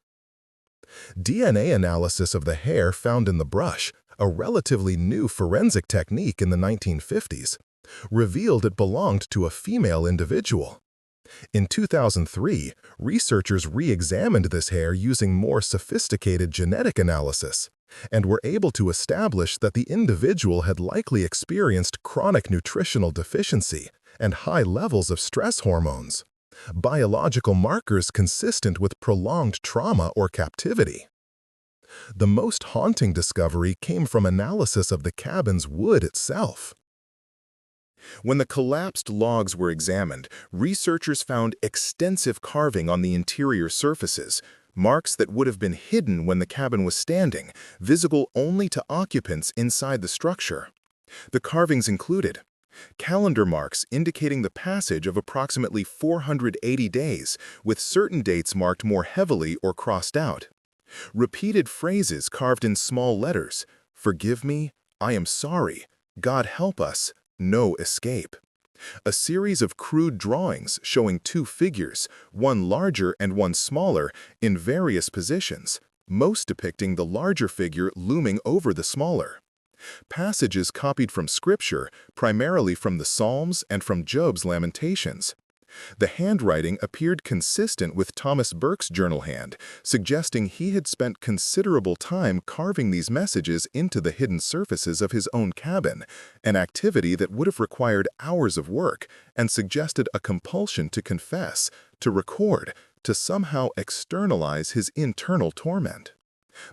DNA analysis of the hair found in the brush, a relatively new forensic technique in the 1950s, revealed it belonged to a female individual. In 2003, researchers re-examined this hair using more sophisticated genetic analysis, and were able to establish that the individual had likely experienced chronic nutritional deficiency and high levels of stress hormones, biological markers consistent with prolonged trauma or captivity. The most haunting discovery came from analysis of the cabin's wood itself. When the collapsed logs were examined, researchers found extensive carving on the interior surfaces, marks that would have been hidden when the cabin was standing, visible only to occupants inside the structure. The carvings included calendar marks indicating the passage of approximately 480 days, with certain dates marked more heavily or crossed out. Repeated phrases carved in small letters: "Forgive me," "I am sorry," "God help us," "No escape." A series of crude drawings showing two figures, one larger and one smaller, in various positions, most depicting the larger figure looming over the smaller. Passages copied from Scripture, primarily from the Psalms and from Job's Lamentations. The handwriting appeared consistent with Thomas Burke's journal hand, suggesting he had spent considerable time carving these messages into the hidden surfaces of his own cabin, an activity that would have required hours of work and suggested a compulsion to confess, to record, to somehow externalize his internal torment.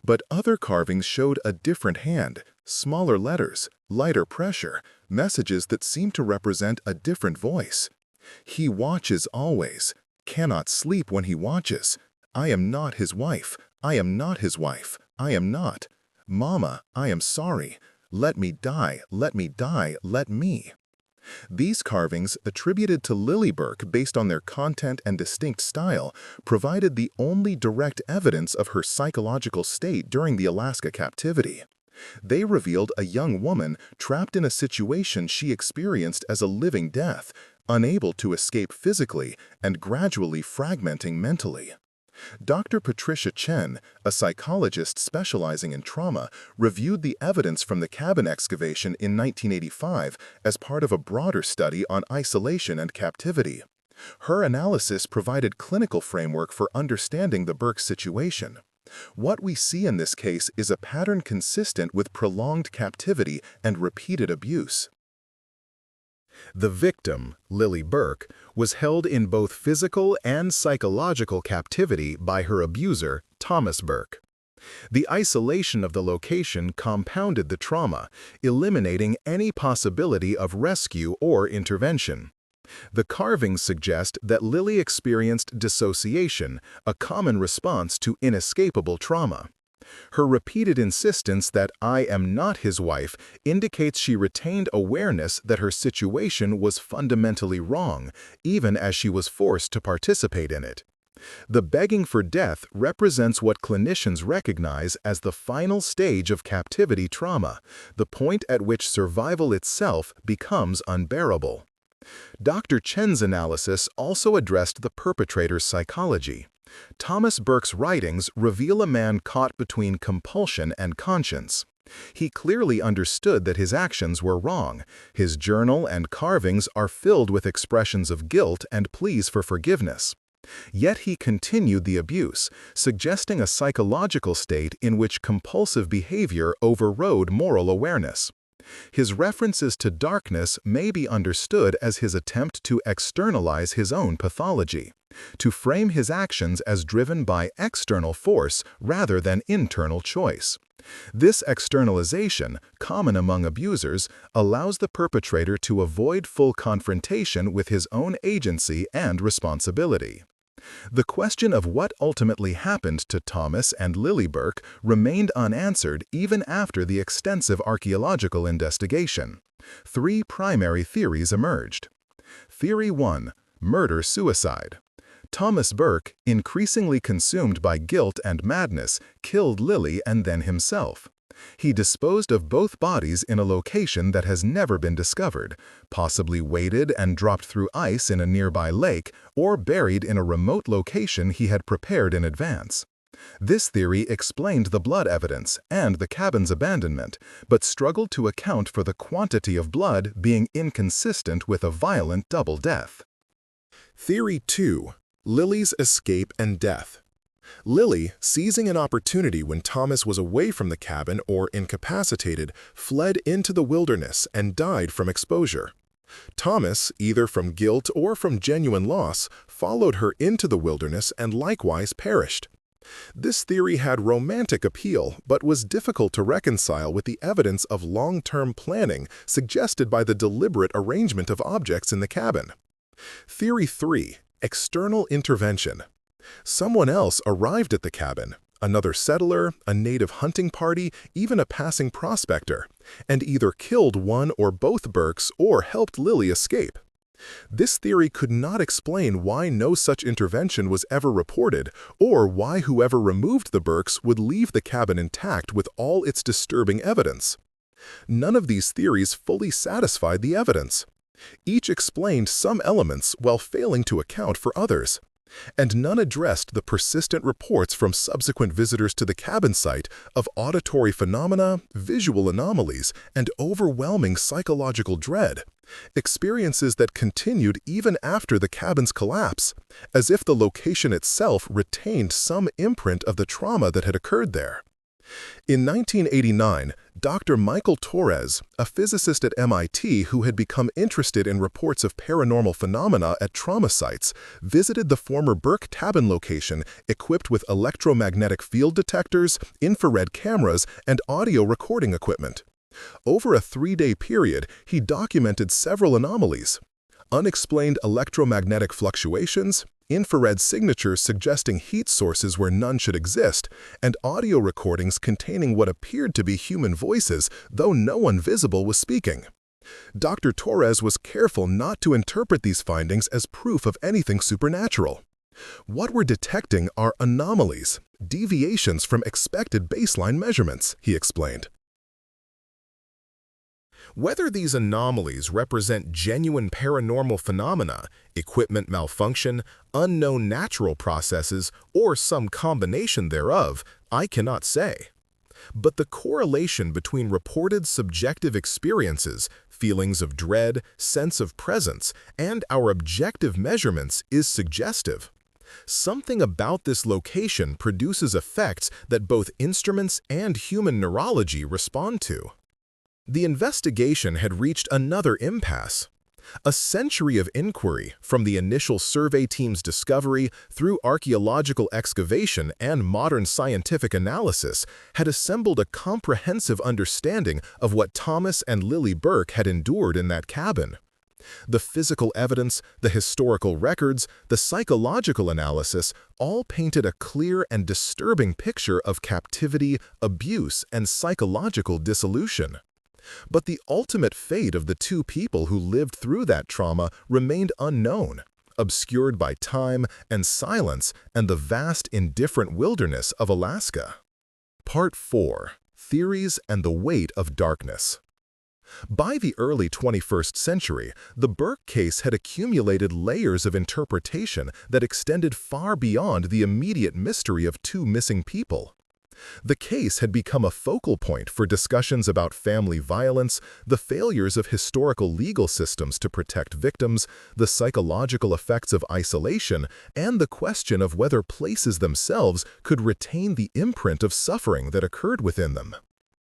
But other carvings showed a different hand, smaller letters, lighter pressure, messages that seemed to represent a different voice. "He watches always, cannot sleep when he watches. I am not his wife, I am not his wife, I am not. Mama, I am sorry. Let me die, let me die, let me." These carvings, attributed to Lily Burke based on their content and distinct style, provided the only direct evidence of her psychological state during the Alaska captivity. They revealed a young woman trapped in a situation she experienced as a living death, unable to escape physically and gradually fragmenting mentally. Dr. Patricia Chen, a psychologist specializing in trauma, reviewed the evidence from the cabin excavation in 1985 as part of a broader study on isolation and captivity. Her analysis provided clinical framework for understanding the Burke situation. What we see in this case is a pattern consistent with prolonged captivity and repeated abuse. The victim, Lily Burke, was held in both physical and psychological captivity by her abuser, Thomas Burke. The isolation of the location compounded the trauma, eliminating any possibility of rescue or intervention. The carvings suggest that Lily experienced dissociation, a common response to inescapable trauma. Her repeated insistence that "I am not his wife" indicates she retained awareness that her situation was fundamentally wrong, even as she was forced to participate in it. The begging for death represents what clinicians recognize as the final stage of captivity trauma, the point at which survival itself becomes unbearable. Dr. Chen's analysis also addressed the perpetrator's psychology. Thomas Burke's writings reveal a man caught between compulsion and conscience. He clearly understood that his actions were wrong. His journal and carvings are filled with expressions of guilt and pleas for forgiveness. Yet he continued the abuse, suggesting a psychological state in which compulsive behavior overrode moral awareness. His references to darkness may be understood as his attempt to externalize his own pathology, to frame his actions as driven by external force rather than internal choice. This externalization, common among abusers, allows the perpetrator to avoid full confrontation with his own agency and responsibility. The question of what ultimately happened to Thomas and Lily Burke remained unanswered even after the extensive archaeological investigation. Three primary theories emerged. Theory 1: murder-suicide. Thomas Burke, increasingly consumed by guilt and madness, killed Lily and then himself. He disposed of both bodies in a location that has never been discovered, possibly weighted and dropped through ice in a nearby lake, or buried in a remote location he had prepared in advance. This theory explained the blood evidence and the cabin's abandonment, but struggled to account for the quantity of blood being inconsistent with a violent double death. Theory 2: Lily's escape and death. Lily, seizing an opportunity when Thomas was away from the cabin or incapacitated, fled into the wilderness and died from exposure. Thomas, either from guilt or from genuine loss, followed her into the wilderness and likewise perished. This theory had romantic appeal, but was difficult to reconcile with the evidence of long-term planning suggested by the deliberate arrangement of objects in the cabin. Theory 3: external intervention. Someone else arrived at the cabin, another settler, a native hunting party, even a passing prospector, and either killed one or both Burkes or helped Lily escape. This theory could not explain why no such intervention was ever reported, or why whoever removed the Burkes would leave the cabin intact with all its disturbing evidence. None of these theories fully satisfied the evidence. Each explained some elements while failing to account for others. And none addressed the persistent reports from subsequent visitors to the cabin site of auditory phenomena, visual anomalies, and overwhelming psychological dread, experiences that continued even after the cabin's collapse, as if the location itself retained some imprint of the trauma that had occurred there. In 1989, Dr. Michael Torres, a physicist at MIT who had become interested in reports of paranormal phenomena at trauma sites, visited the former Burke cabin location equipped with electromagnetic field detectors, infrared cameras, and audio recording equipment. Over a 3-day period, he documented several anomalies: unexplained electromagnetic fluctuations, infrared signatures suggesting heat sources where none should exist, and audio recordings containing what appeared to be human voices, though no one visible was speaking. Dr. Torres was careful not to interpret these findings as proof of anything supernatural. What we're detecting are anomalies, deviations from expected baseline measurements, he explained. Whether these anomalies represent genuine paranormal phenomena, equipment malfunction, unknown natural processes, or some combination thereof, I cannot say. But the correlation between reported subjective experiences, feelings of dread, sense of presence, and our objective measurements is suggestive. Something about this location produces effects that both instruments and human neurology respond to. The investigation had reached another impasse. A century of inquiry, from the initial survey team's discovery through archaeological excavation and modern scientific analysis, had assembled a comprehensive understanding of what Thomas and Lily Burke had endured in that cabin. The physical evidence, the historical records, the psychological analysis all painted a clear and disturbing picture of captivity, abuse, and psychological dissolution. But the ultimate fate of the two people who lived through that trauma remained unknown, obscured by time and silence and the vast indifferent wilderness of Alaska. Part 4. Theories and the Weight of Darkness. By the early 21st century, the Burke case had accumulated layers of interpretation that extended far beyond the immediate mystery of two missing people. The case had become a focal point for discussions about family violence, the failures of historical legal systems to protect victims, the psychological effects of isolation, and the question of whether places themselves could retain the imprint of suffering that occurred within them.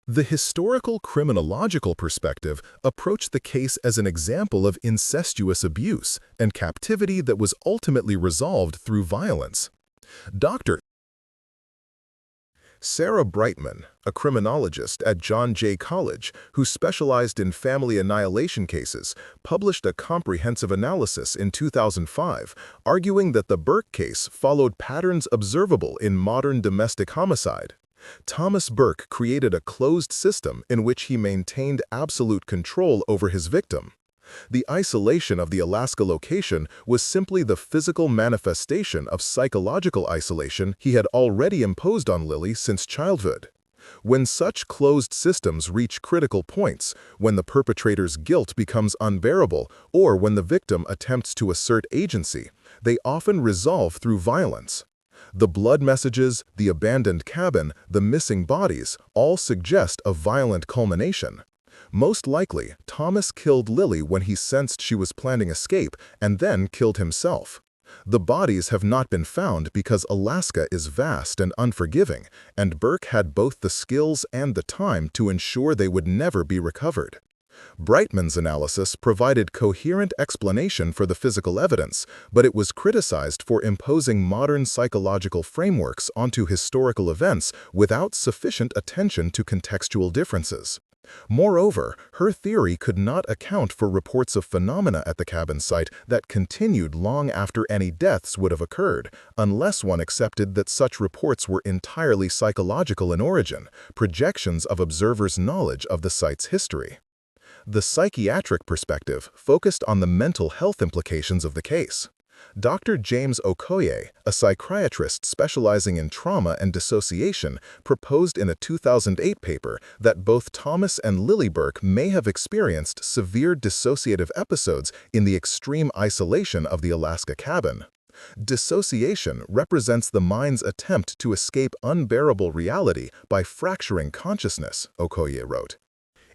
The historical criminological perspective approached the case as an example of incestuous abuse and captivity that was ultimately resolved through violence. Dr. Sarah Brightman, a criminologist at John Jay College who specialized in family annihilation cases, published a comprehensive analysis in 2005, arguing that the Burke case followed patterns observable in modern domestic homicide. Thomas Burke created a closed system in which he maintained absolute control over his victim. The isolation of the Alaska location was simply the physical manifestation of psychological isolation he had already imposed on Lily since childhood. When such closed systems reach critical points, when the perpetrator's guilt becomes unbearable, or when the victim attempts to assert agency, they often resolve through violence. The blood messages, the abandoned cabin, the missing bodies all suggest a violent culmination. Most likely, Thomas killed Lily when he sensed she was planning escape and then killed himself. The bodies have not been found because Alaska is vast and unforgiving, and Burke had both the skills and the time to ensure they would never be recovered. Brightman's analysis provided coherent explanation for the physical evidence, but it was criticized for imposing modern psychological frameworks onto historical events without sufficient attention to contextual differences. Moreover, her theory could not account for reports of phenomena at the cabin site that continued long after any deaths would have occurred, unless one accepted that such reports were entirely psychological in origin, projections of observers' knowledge of the site's history. The psychiatric perspective focused on the mental health implications of the case. Dr. James Okoye, a psychiatrist specializing in trauma and dissociation, proposed in a 2008 paper that both Thomas and Lily Burke may have experienced severe dissociative episodes in the extreme isolation of the Alaska cabin. Dissociation represents the mind's attempt to escape unbearable reality by fracturing consciousness, Okoye wrote.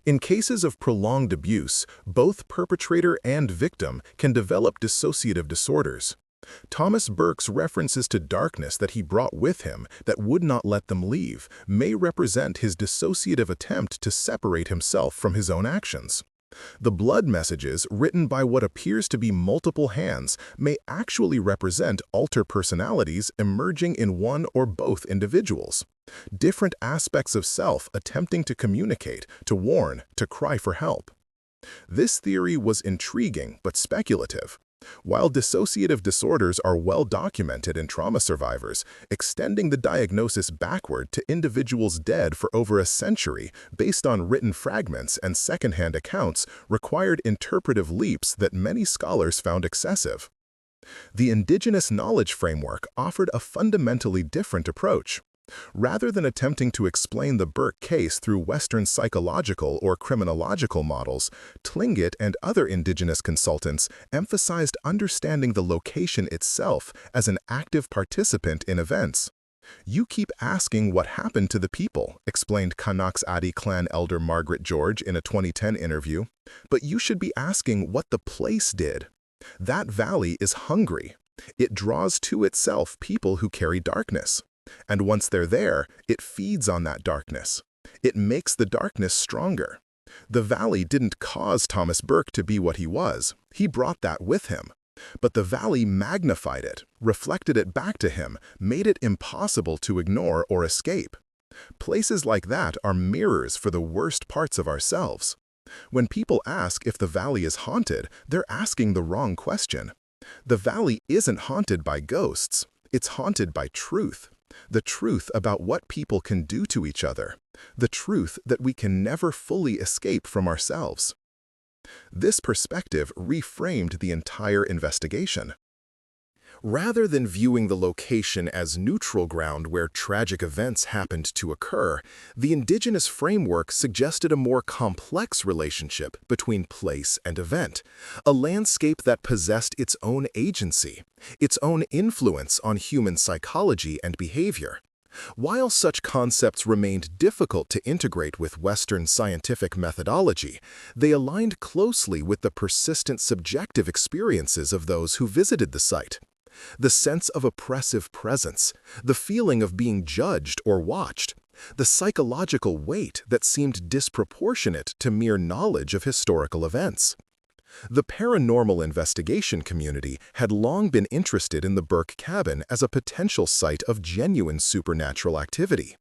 In cases of prolonged abuse, both perpetrator and victim can develop dissociative disorders. Thomas Burke's references to darkness that he brought with him that would not let them leave may represent his dissociative attempt to separate himself from his own actions. The blood messages, written by what appears to be multiple hands, may actually represent alter personalities emerging in one or both individuals. Different aspects of self attempting to communicate, to warn, to cry for help. This theory was intriguing but speculative. While dissociative disorders are well documented in trauma survivors, extending the diagnosis backward to individuals dead for over a century based on written fragments and secondhand accounts required interpretive leaps that many scholars found excessive. The indigenous knowledge framework offered a fundamentally different approach. Rather than attempting to explain the Burke case through Western psychological or criminological models, Tlingit and other indigenous consultants emphasized understanding the location itself as an active participant in events. "You keep asking what happened to the people," explained Kanaks-Adi clan elder Margaret George in a 2010 interview, "but you should be asking what the place did. That valley is hungry. It draws to itself people who carry darkness. And once they're there, it feeds on that darkness. It makes the darkness stronger. The valley didn't cause Thomas Burke to be what he was. He brought that with him. But the valley magnified it, reflected it back to him, made it impossible to ignore or escape. Places like that are mirrors for the worst parts of ourselves. When people ask if the valley is haunted, they're asking the wrong question. The valley isn't haunted by ghosts. It's haunted by truth. The truth about what people can do to each other. The truth that we can never fully escape from ourselves." This perspective reframed the entire investigation. Rather than viewing the location as neutral ground where tragic events happened to occur, the indigenous framework suggested a more complex relationship between place and event, a landscape that possessed its own agency, its own influence on human psychology and behavior. While such concepts remained difficult to integrate with Western scientific methodology, they aligned closely with the persistent subjective experiences of those who visited the site. The sense of oppressive presence, the feeling of being judged or watched, the psychological weight that seemed disproportionate to mere knowledge of historical events. The paranormal investigation community had long been interested in the Burke cabin as a potential site of genuine supernatural activity.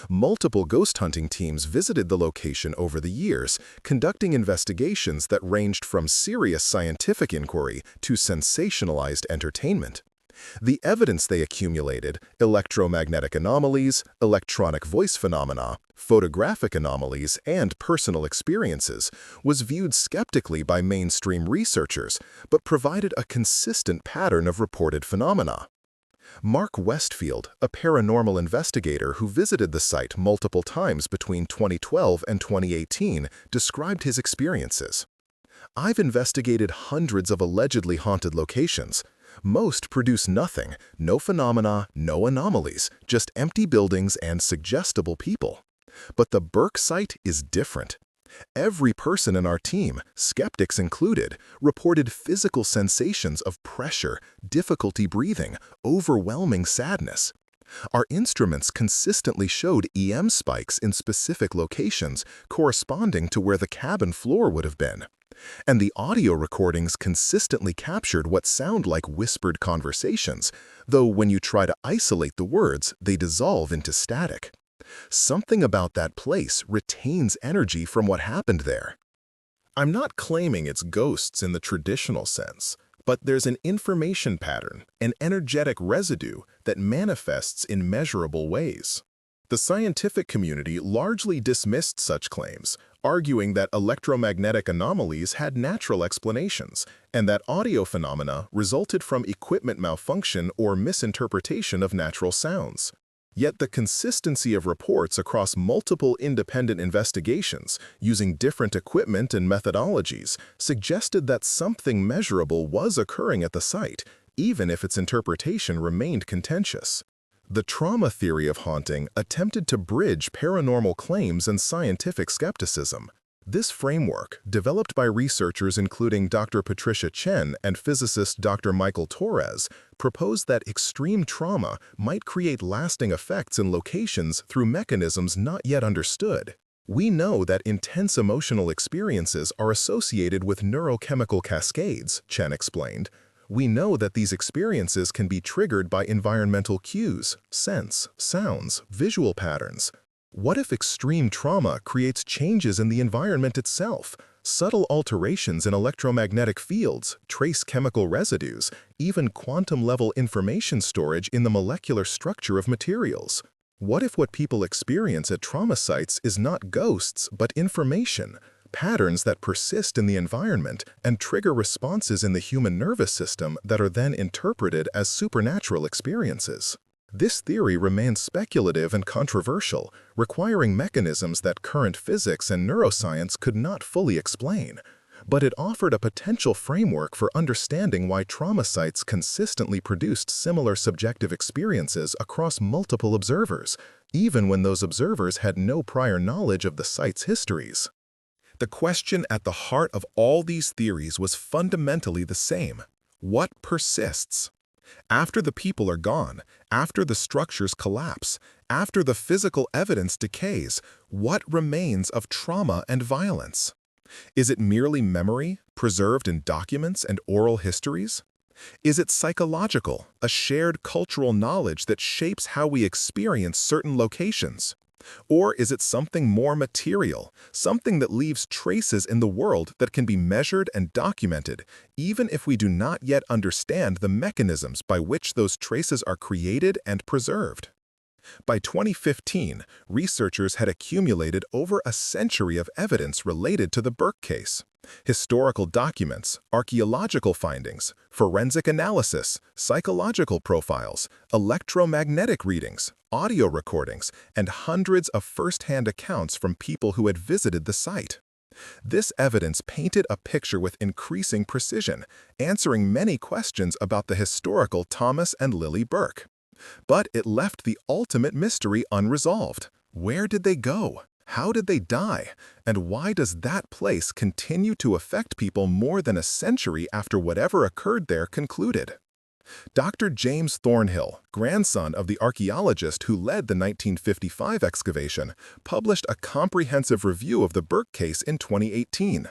Multiple ghost hunting teams visited the location over the years, conducting investigations that ranged from serious scientific inquiry to sensationalized entertainment. The evidence they accumulated, electromagnetic anomalies, electronic voice phenomena, photographic anomalies, and personal experiences, was viewed skeptically by mainstream researchers, but provided a consistent pattern of reported phenomena. Mark Westfield, a paranormal investigator who visited the site multiple times between 2012 and 2018, described his experiences. "I've investigated hundreds of allegedly haunted locations. Most produce nothing, no phenomena, no anomalies, just empty buildings and suggestible people. But the Burke site is different. Every person in our team, skeptics included, reported physical sensations of pressure, difficulty breathing, overwhelming sadness. Our instruments consistently showed EM spikes in specific locations corresponding to where the cabin floor would have been. And the audio recordings consistently captured what sound like whispered conversations, though when you try to isolate the words, they dissolve into static. Something about that place retains energy from what happened there." I'm not claiming it's ghosts in the traditional sense, but there's an information pattern, an energetic residue that manifests in measurable ways. The scientific community largely dismissed such claims, arguing that electromagnetic anomalies had natural explanations, and that audio phenomena resulted from equipment malfunction or misinterpretation of natural sounds. Yet the consistency of reports across multiple independent investigations, using different equipment and methodologies, suggested that something measurable was occurring at the site, even if its interpretation remained contentious. The trauma theory of haunting attempted to bridge paranormal claims and scientific skepticism. This framework, developed by researchers including Dr. Patricia Chen and physicist Dr. Michael Torres, proposed that extreme trauma might create lasting effects in locations through mechanisms not yet understood. "We know that intense emotional experiences are associated with neurochemical cascades," Chen explained. "We know that these experiences can be triggered by environmental cues, scents, sounds, visual patterns. What if extreme trauma creates changes in the environment itself, Subtle alterations in electromagnetic fields, trace chemical residues, even quantum-level information storage in the molecular structure of materials. What if what people experience at trauma sites is not ghosts, but information, patterns that persist in the environment and trigger responses in the human nervous system that are then interpreted as supernatural experiences? This theory remains speculative and controversial, requiring mechanisms that current physics and neuroscience could not fully explain. But it offered a potential framework for understanding why trauma sites consistently produced similar subjective experiences across multiple observers, even when those observers had no prior knowledge of the site's histories. The question at the heart of all these theories was fundamentally the same: what persists? After the people are gone, after the structures collapse, after the physical evidence decays, what remains of trauma and violence? Is it merely memory, preserved in documents and oral histories? Is it psychological, a shared cultural knowledge that shapes how we experience certain locations? Or is it something more material, something that leaves traces in the world that can be measured and documented, even if we do not yet understand the mechanisms by which those traces are created and preserved? By 2015, researchers had accumulated over a century of evidence related to the Burke case. Historical documents, archaeological findings, forensic analysis, psychological profiles, electromagnetic readings, audio recordings, and hundreds of first-hand accounts from people who had visited the site. This evidence painted a picture with increasing precision, answering many questions about the historical Thomas and Lily Burke. But it left the ultimate mystery unresolved. Where did they go? How did they die? And why does that place continue to affect people more than a century after whatever occurred there concluded? Dr. James Thornhill, grandson of the archaeologist who led the 1955 excavation, published a comprehensive review of the Burke case in 2018.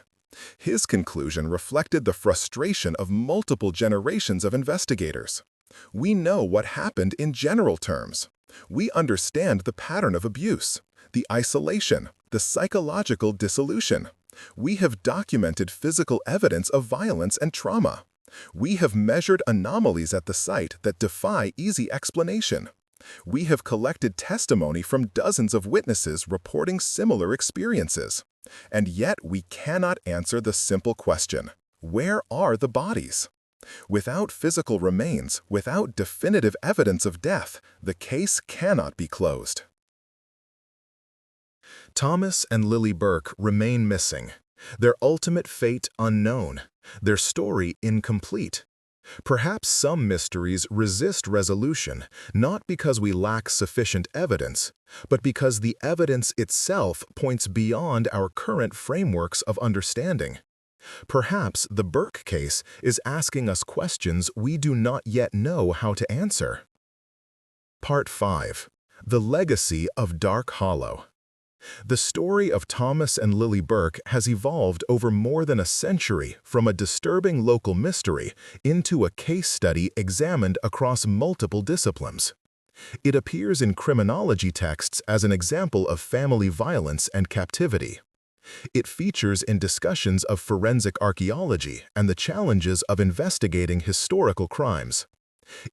His conclusion reflected the frustration of multiple generations of investigators. We know what happened in general terms. We understand the pattern of abuse, the isolation, the psychological dissolution. We have documented physical evidence of violence and trauma. We have measured anomalies at the site that defy easy explanation. We have collected testimony from dozens of witnesses reporting similar experiences. And yet we cannot answer the simple question: where are the bodies? Without physical remains, without definitive evidence of death, the case cannot be closed. Thomas and Lily Burke remain missing, their ultimate fate unknown, their story incomplete. Perhaps some mysteries resist resolution, not because we lack sufficient evidence, but because the evidence itself points beyond our current frameworks of understanding. Perhaps the Burke case is asking us questions we do not yet know how to answer. Part 5. The Legacy of Dark Hollow. The story of Thomas and Lily Burke has evolved over more than a century from a disturbing local mystery into a case study examined across multiple disciplines. It appears in criminology texts as an example of family violence and captivity. It features in discussions of forensic archaeology and the challenges of investigating historical crimes.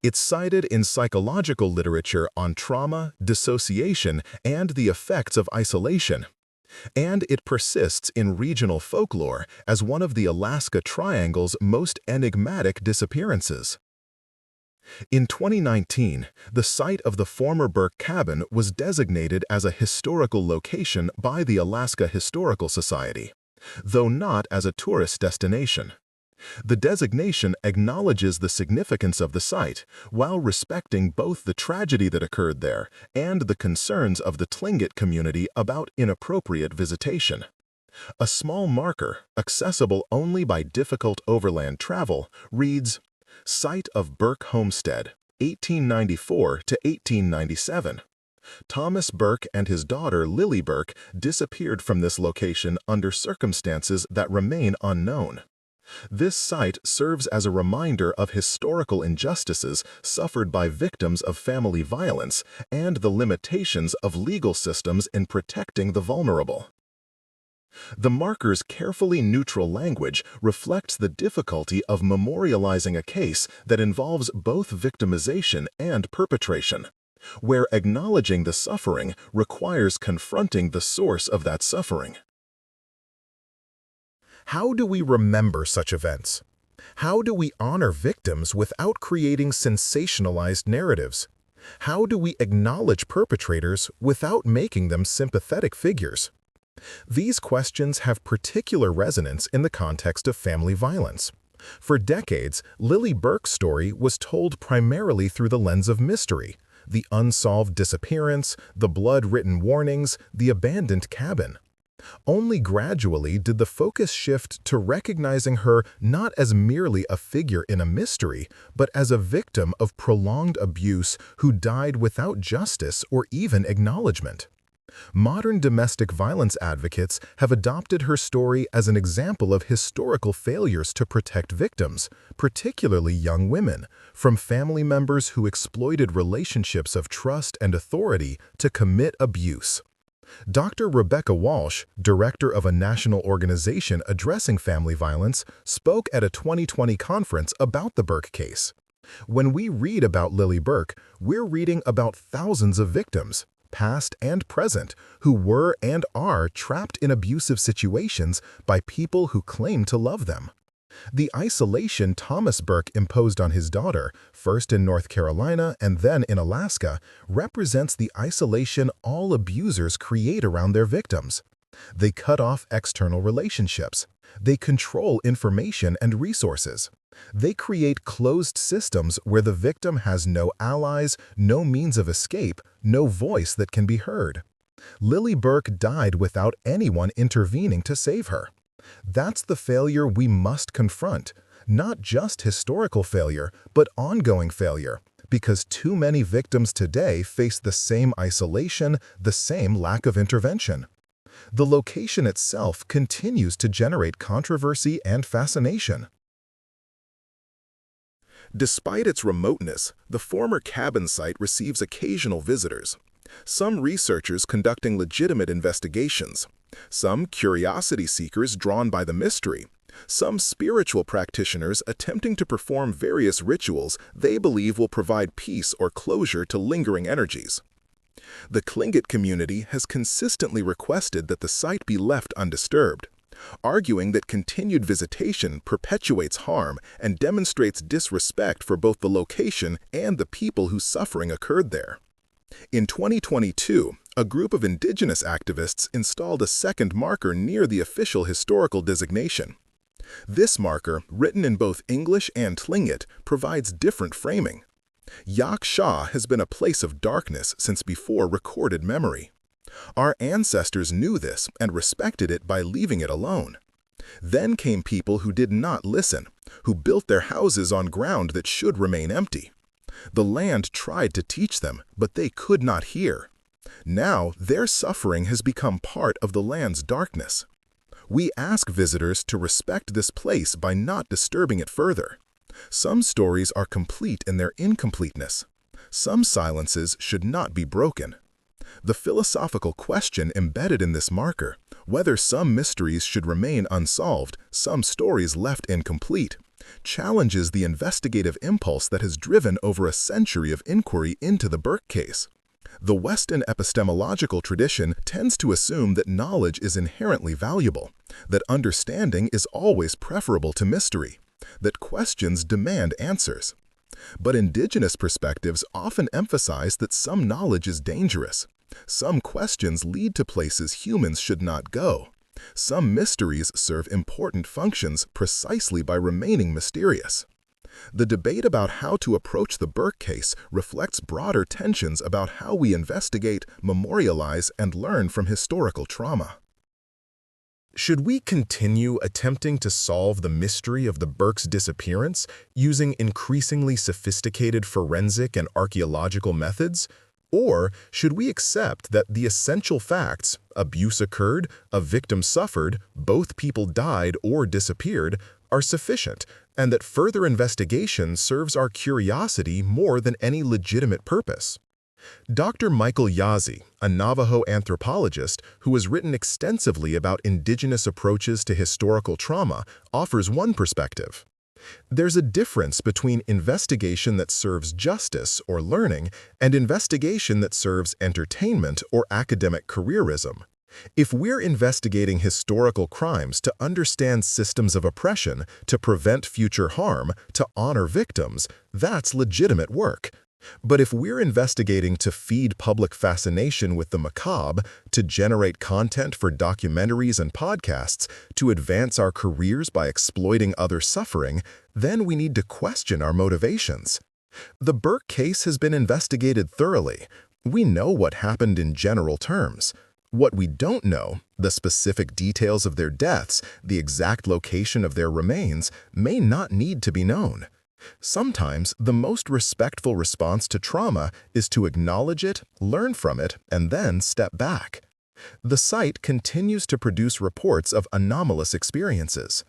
It's cited in psychological literature on trauma, dissociation, and the effects of isolation. And it persists in regional folklore as one of the Alaska Triangle's most enigmatic disappearances. In 2019, the site of the former Burke cabin was designated as a historical location by the Alaska Historical Society, though not as a tourist destination. The designation acknowledges the significance of the site while respecting both the tragedy that occurred there and the concerns of the Tlingit community about inappropriate visitation. A small marker, accessible only by difficult overland travel, reads, "Site of Burke Homestead, 1894 to 1897. Thomas Burke and his daughter Lily Burke disappeared from this location under circumstances that remain unknown. This site serves as a reminder of historical injustices suffered by victims of family violence and the limitations of legal systems in protecting the vulnerable." The marker's carefully neutral language reflects the difficulty of memorializing a case that involves both victimization and perpetration, where acknowledging the suffering requires confronting the source of that suffering. How do we remember such events? How do we honor victims without creating sensationalized narratives? How do we acknowledge perpetrators without making them sympathetic figures? These questions have particular resonance in the context of family violence. For decades, Lily Burke's story was told primarily through the lens of mystery, the unsolved disappearance, the blood-written warnings, the abandoned cabin. Only gradually did the focus shift to recognizing her not as merely a figure in a mystery, but as a victim of prolonged abuse who died without justice or even acknowledgement. Modern domestic violence advocates have adopted her story as an example of historical failures to protect victims, particularly young women, from family members who exploited relationships of trust and authority to commit abuse. Dr. Rebecca Walsh, director of a national organization addressing family violence, spoke at a 2020 conference about the Burke case. When we read about Lily Burke, we're reading about thousands of victims, past and present, who were and are trapped in abusive situations by people who claim to love them. The isolation Thomas Burke imposed on his daughter, first in North Carolina and then in Alaska, represents the isolation all abusers create around their victims. They cut off external relationships. They control information and resources. They create closed systems where the victim has no allies, no means of escape, no voice that can be heard. Lily Burke died without anyone intervening to save her. That's the failure we must confront, not just historical failure, but ongoing failure, because too many victims today face the same isolation, the same lack of intervention. The location itself continues to generate controversy and fascination. Despite its remoteness, the former cabin site receives occasional visitors. Some researchers conducting legitimate investigations, some curiosity seekers drawn by the mystery, some spiritual practitioners attempting to perform various rituals they believe will provide peace or closure to lingering energies. The Tlingit community has consistently requested that the site be left undisturbed, arguing that continued visitation perpetuates harm and demonstrates disrespect for both the location and the people whose suffering occurred there. In 2022, a group of indigenous activists installed a second marker near the official historical designation. This marker, written in both English and Tlingit, provides different framing. Yak Shah has been a place of darkness since before recorded memory. Our ancestors knew this and respected it by leaving it alone. Then came people who did not listen, who built their houses on ground that should remain empty. The land tried to teach them, but they could not hear. Now, their suffering has become part of the land's darkness. We ask visitors to respect this place by not disturbing it further. Some stories are complete in their incompleteness. Some silences should not be broken. The philosophical question embedded in this marker, whether some mysteries should remain unsolved, some stories left incomplete, challenges the investigative impulse that has driven over a century of inquiry into the Burke case. The Western epistemological tradition tends to assume that knowledge is inherently valuable, that understanding is always preferable to mystery, that questions demand answers. But indigenous perspectives often emphasize that some knowledge is dangerous. Some questions lead to places humans should not go. Some mysteries serve important functions precisely by remaining mysterious. The debate about how to approach the Burke case reflects broader tensions about how we investigate, memorialize, and learn from historical trauma. Should we continue attempting to solve the mystery of the Burke's disappearance using increasingly sophisticated forensic and archaeological methods? Or should we accept that the essential facts, abuse occurred, a victim suffered, both people died or disappeared, are sufficient, and that further investigation serves our curiosity more than any legitimate purpose? Dr. Michael Yazzie, a Navajo anthropologist who has written extensively about indigenous approaches to historical trauma, offers one perspective. There's a difference between investigation that serves justice or learning and investigation that serves entertainment or academic careerism. If we're investigating historical crimes to understand systems of oppression, to prevent future harm, to honor victims, that's legitimate work. But if we're investigating to feed public fascination with the macabre, to generate content for documentaries and podcasts, to advance our careers by exploiting other suffering, then we need to question our motivations. The Burke case has been investigated thoroughly. We know what happened in general terms. What we don't know, the specific details of their deaths, the exact location of their remains, may not need to be known. Sometimes, the most respectful response to trauma is to acknowledge it, learn from it, and then step back. The site continues to produce reports of anomalous experiences.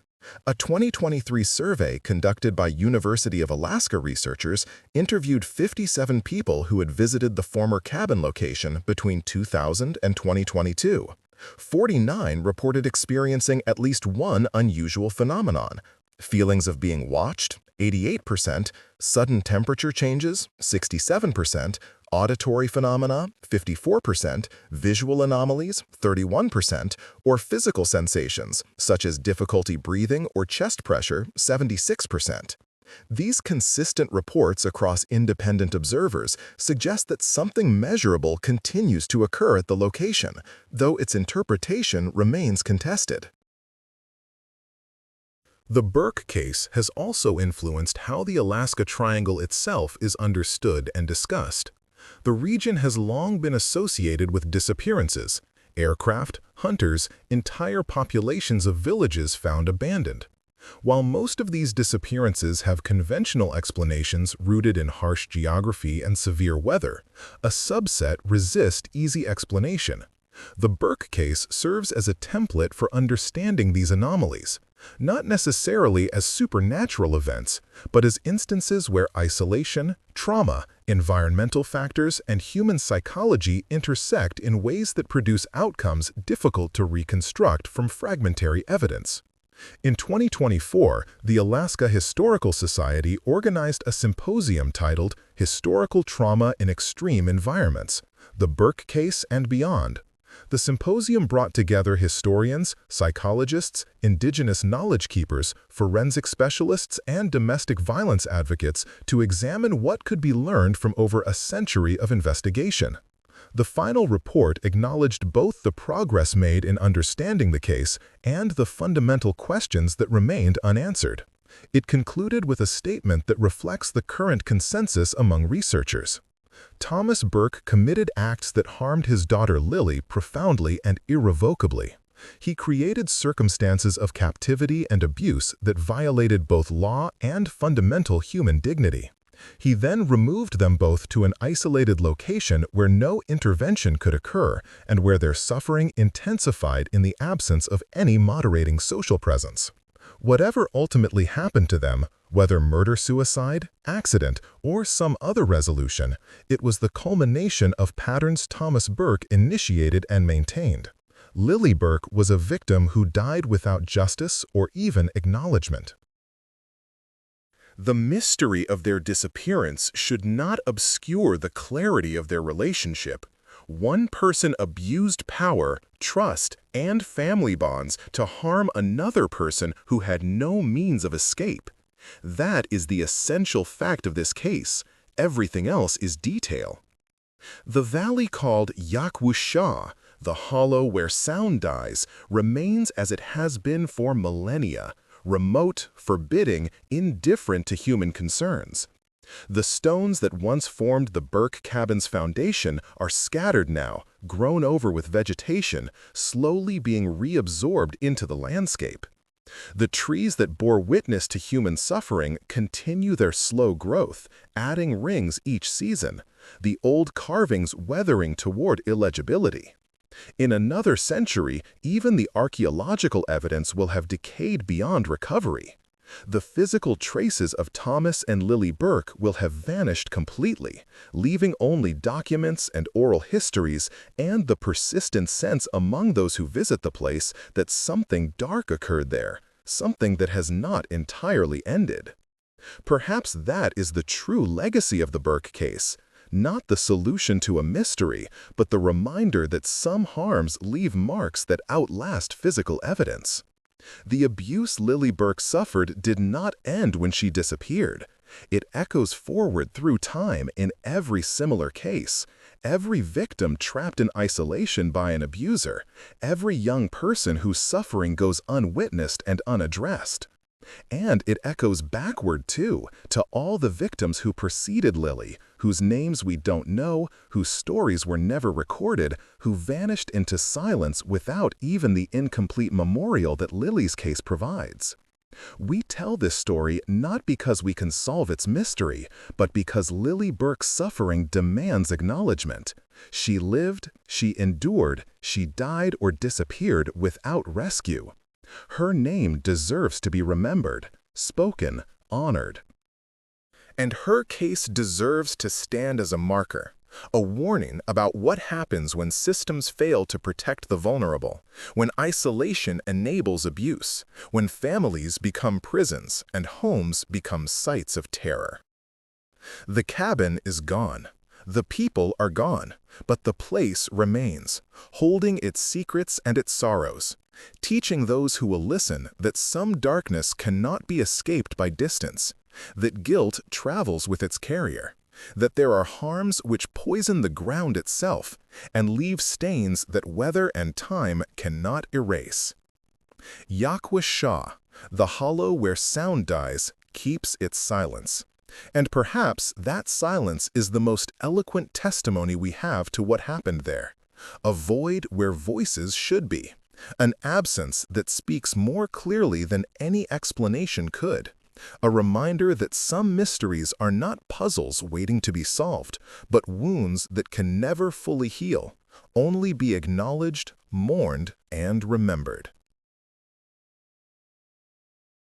A 2023 survey conducted by University of Alaska researchers interviewed 57 people who had visited the former cabin location between 2000 and 2022. 49 reported experiencing at least one unusual phenomenon: feelings of being watched, 88%, sudden temperature changes, 67%, auditory phenomena, 54%, visual anomalies, 31%, or physical sensations, such as difficulty breathing or chest pressure, 76%. These consistent reports across independent observers suggest that something measurable continues to occur at the location, though its interpretation remains contested. The Burke case has also influenced how the Alaska Triangle itself is understood and discussed. The region has long been associated with disappearances, aircraft, hunters, entire populations of villages found abandoned. While most of these disappearances have conventional explanations rooted in harsh geography and severe weather, a subset resist easy explanation. The Burke case serves as a template for understanding these anomalies, not necessarily as supernatural events, but as instances where isolation, trauma, environmental factors, and human psychology intersect in ways that produce outcomes difficult to reconstruct from fragmentary evidence. In 2024, the Alaska Historical Society organized a symposium titled Historical Trauma in Extreme Environments: The Burke Case and Beyond. The symposium brought together historians, psychologists, indigenous knowledge keepers, forensic specialists, and domestic violence advocates to examine what could be learned from over a century of investigation. The final report acknowledged both the progress made in understanding the case and the fundamental questions that remained unanswered. It concluded with a statement that reflects the current consensus among researchers. Thomas Burke committed acts that harmed his daughter Lily profoundly and irrevocably. He created circumstances of captivity and abuse that violated both law and fundamental human dignity. He then removed them both to an isolated location where no intervention could occur and where their suffering intensified in the absence of any moderating social presence. Whatever ultimately happened to them, whether murder-suicide, accident, or some other resolution, it was the culmination of patterns Thomas Burke initiated and maintained. Lily Burke was a victim who died without justice or even acknowledgement. The mystery of their disappearance should not obscure the clarity of their relationship. One person abused power, trust, and family bonds to harm another person who had no means of escape. That is the essential fact of this case. Everything else is detail. The valley called Yakwusha, the hollow where sound dies, remains as it has been for millennia, remote, forbidding, indifferent to human concerns. The stones that once formed the Burke cabin's foundation are scattered now, grown over with vegetation, slowly being reabsorbed into the landscape. The trees that bore witness to human suffering continue their slow growth, adding rings each season, the old carvings weathering toward illegibility. In another century, even the archaeological evidence will have decayed beyond recovery. The physical traces of Thomas and Lily Burke will have vanished completely, leaving only documents and oral histories and the persistent sense among those who visit the place that something dark occurred there, something that has not entirely ended. Perhaps that is the true legacy of the Burke case, not the solution to a mystery, but the reminder that some harms leave marks that outlast physical evidence. The abuse Lily Burke suffered did not end when she disappeared. It echoes forward through time in every similar case. Every victim trapped in isolation by an abuser, every young person whose suffering goes unwitnessed and unaddressed. And it echoes backward, too, to all the victims who preceded Lily, whose names we don't know, whose stories were never recorded, who vanished into silence without even the incomplete memorial that Lily's case provides. We tell this story not because we can solve its mystery, but because Lily Burke's suffering demands acknowledgement. She lived, she endured, she died or disappeared without rescue. Her name deserves to be remembered, spoken, honored. And her case deserves to stand as a marker, a warning about what happens when systems fail to protect the vulnerable, when isolation enables abuse, when families become prisons and homes become sites of terror. The cabin is gone. The people are gone, but the place remains, holding its secrets and its sorrows, teaching those who will listen that some darkness cannot be escaped by distance, that guilt travels with its carrier, that there are harms which poison the ground itself and leave stains that weather and time cannot erase. Yaqua Shah, the hollow where sound dies, keeps its silence. And perhaps that silence is the most eloquent testimony we have to what happened there. A void where voices should be. An absence that speaks more clearly than any explanation could. A reminder that some mysteries are not puzzles waiting to be solved, but wounds that can never fully heal, only be acknowledged, mourned, and remembered.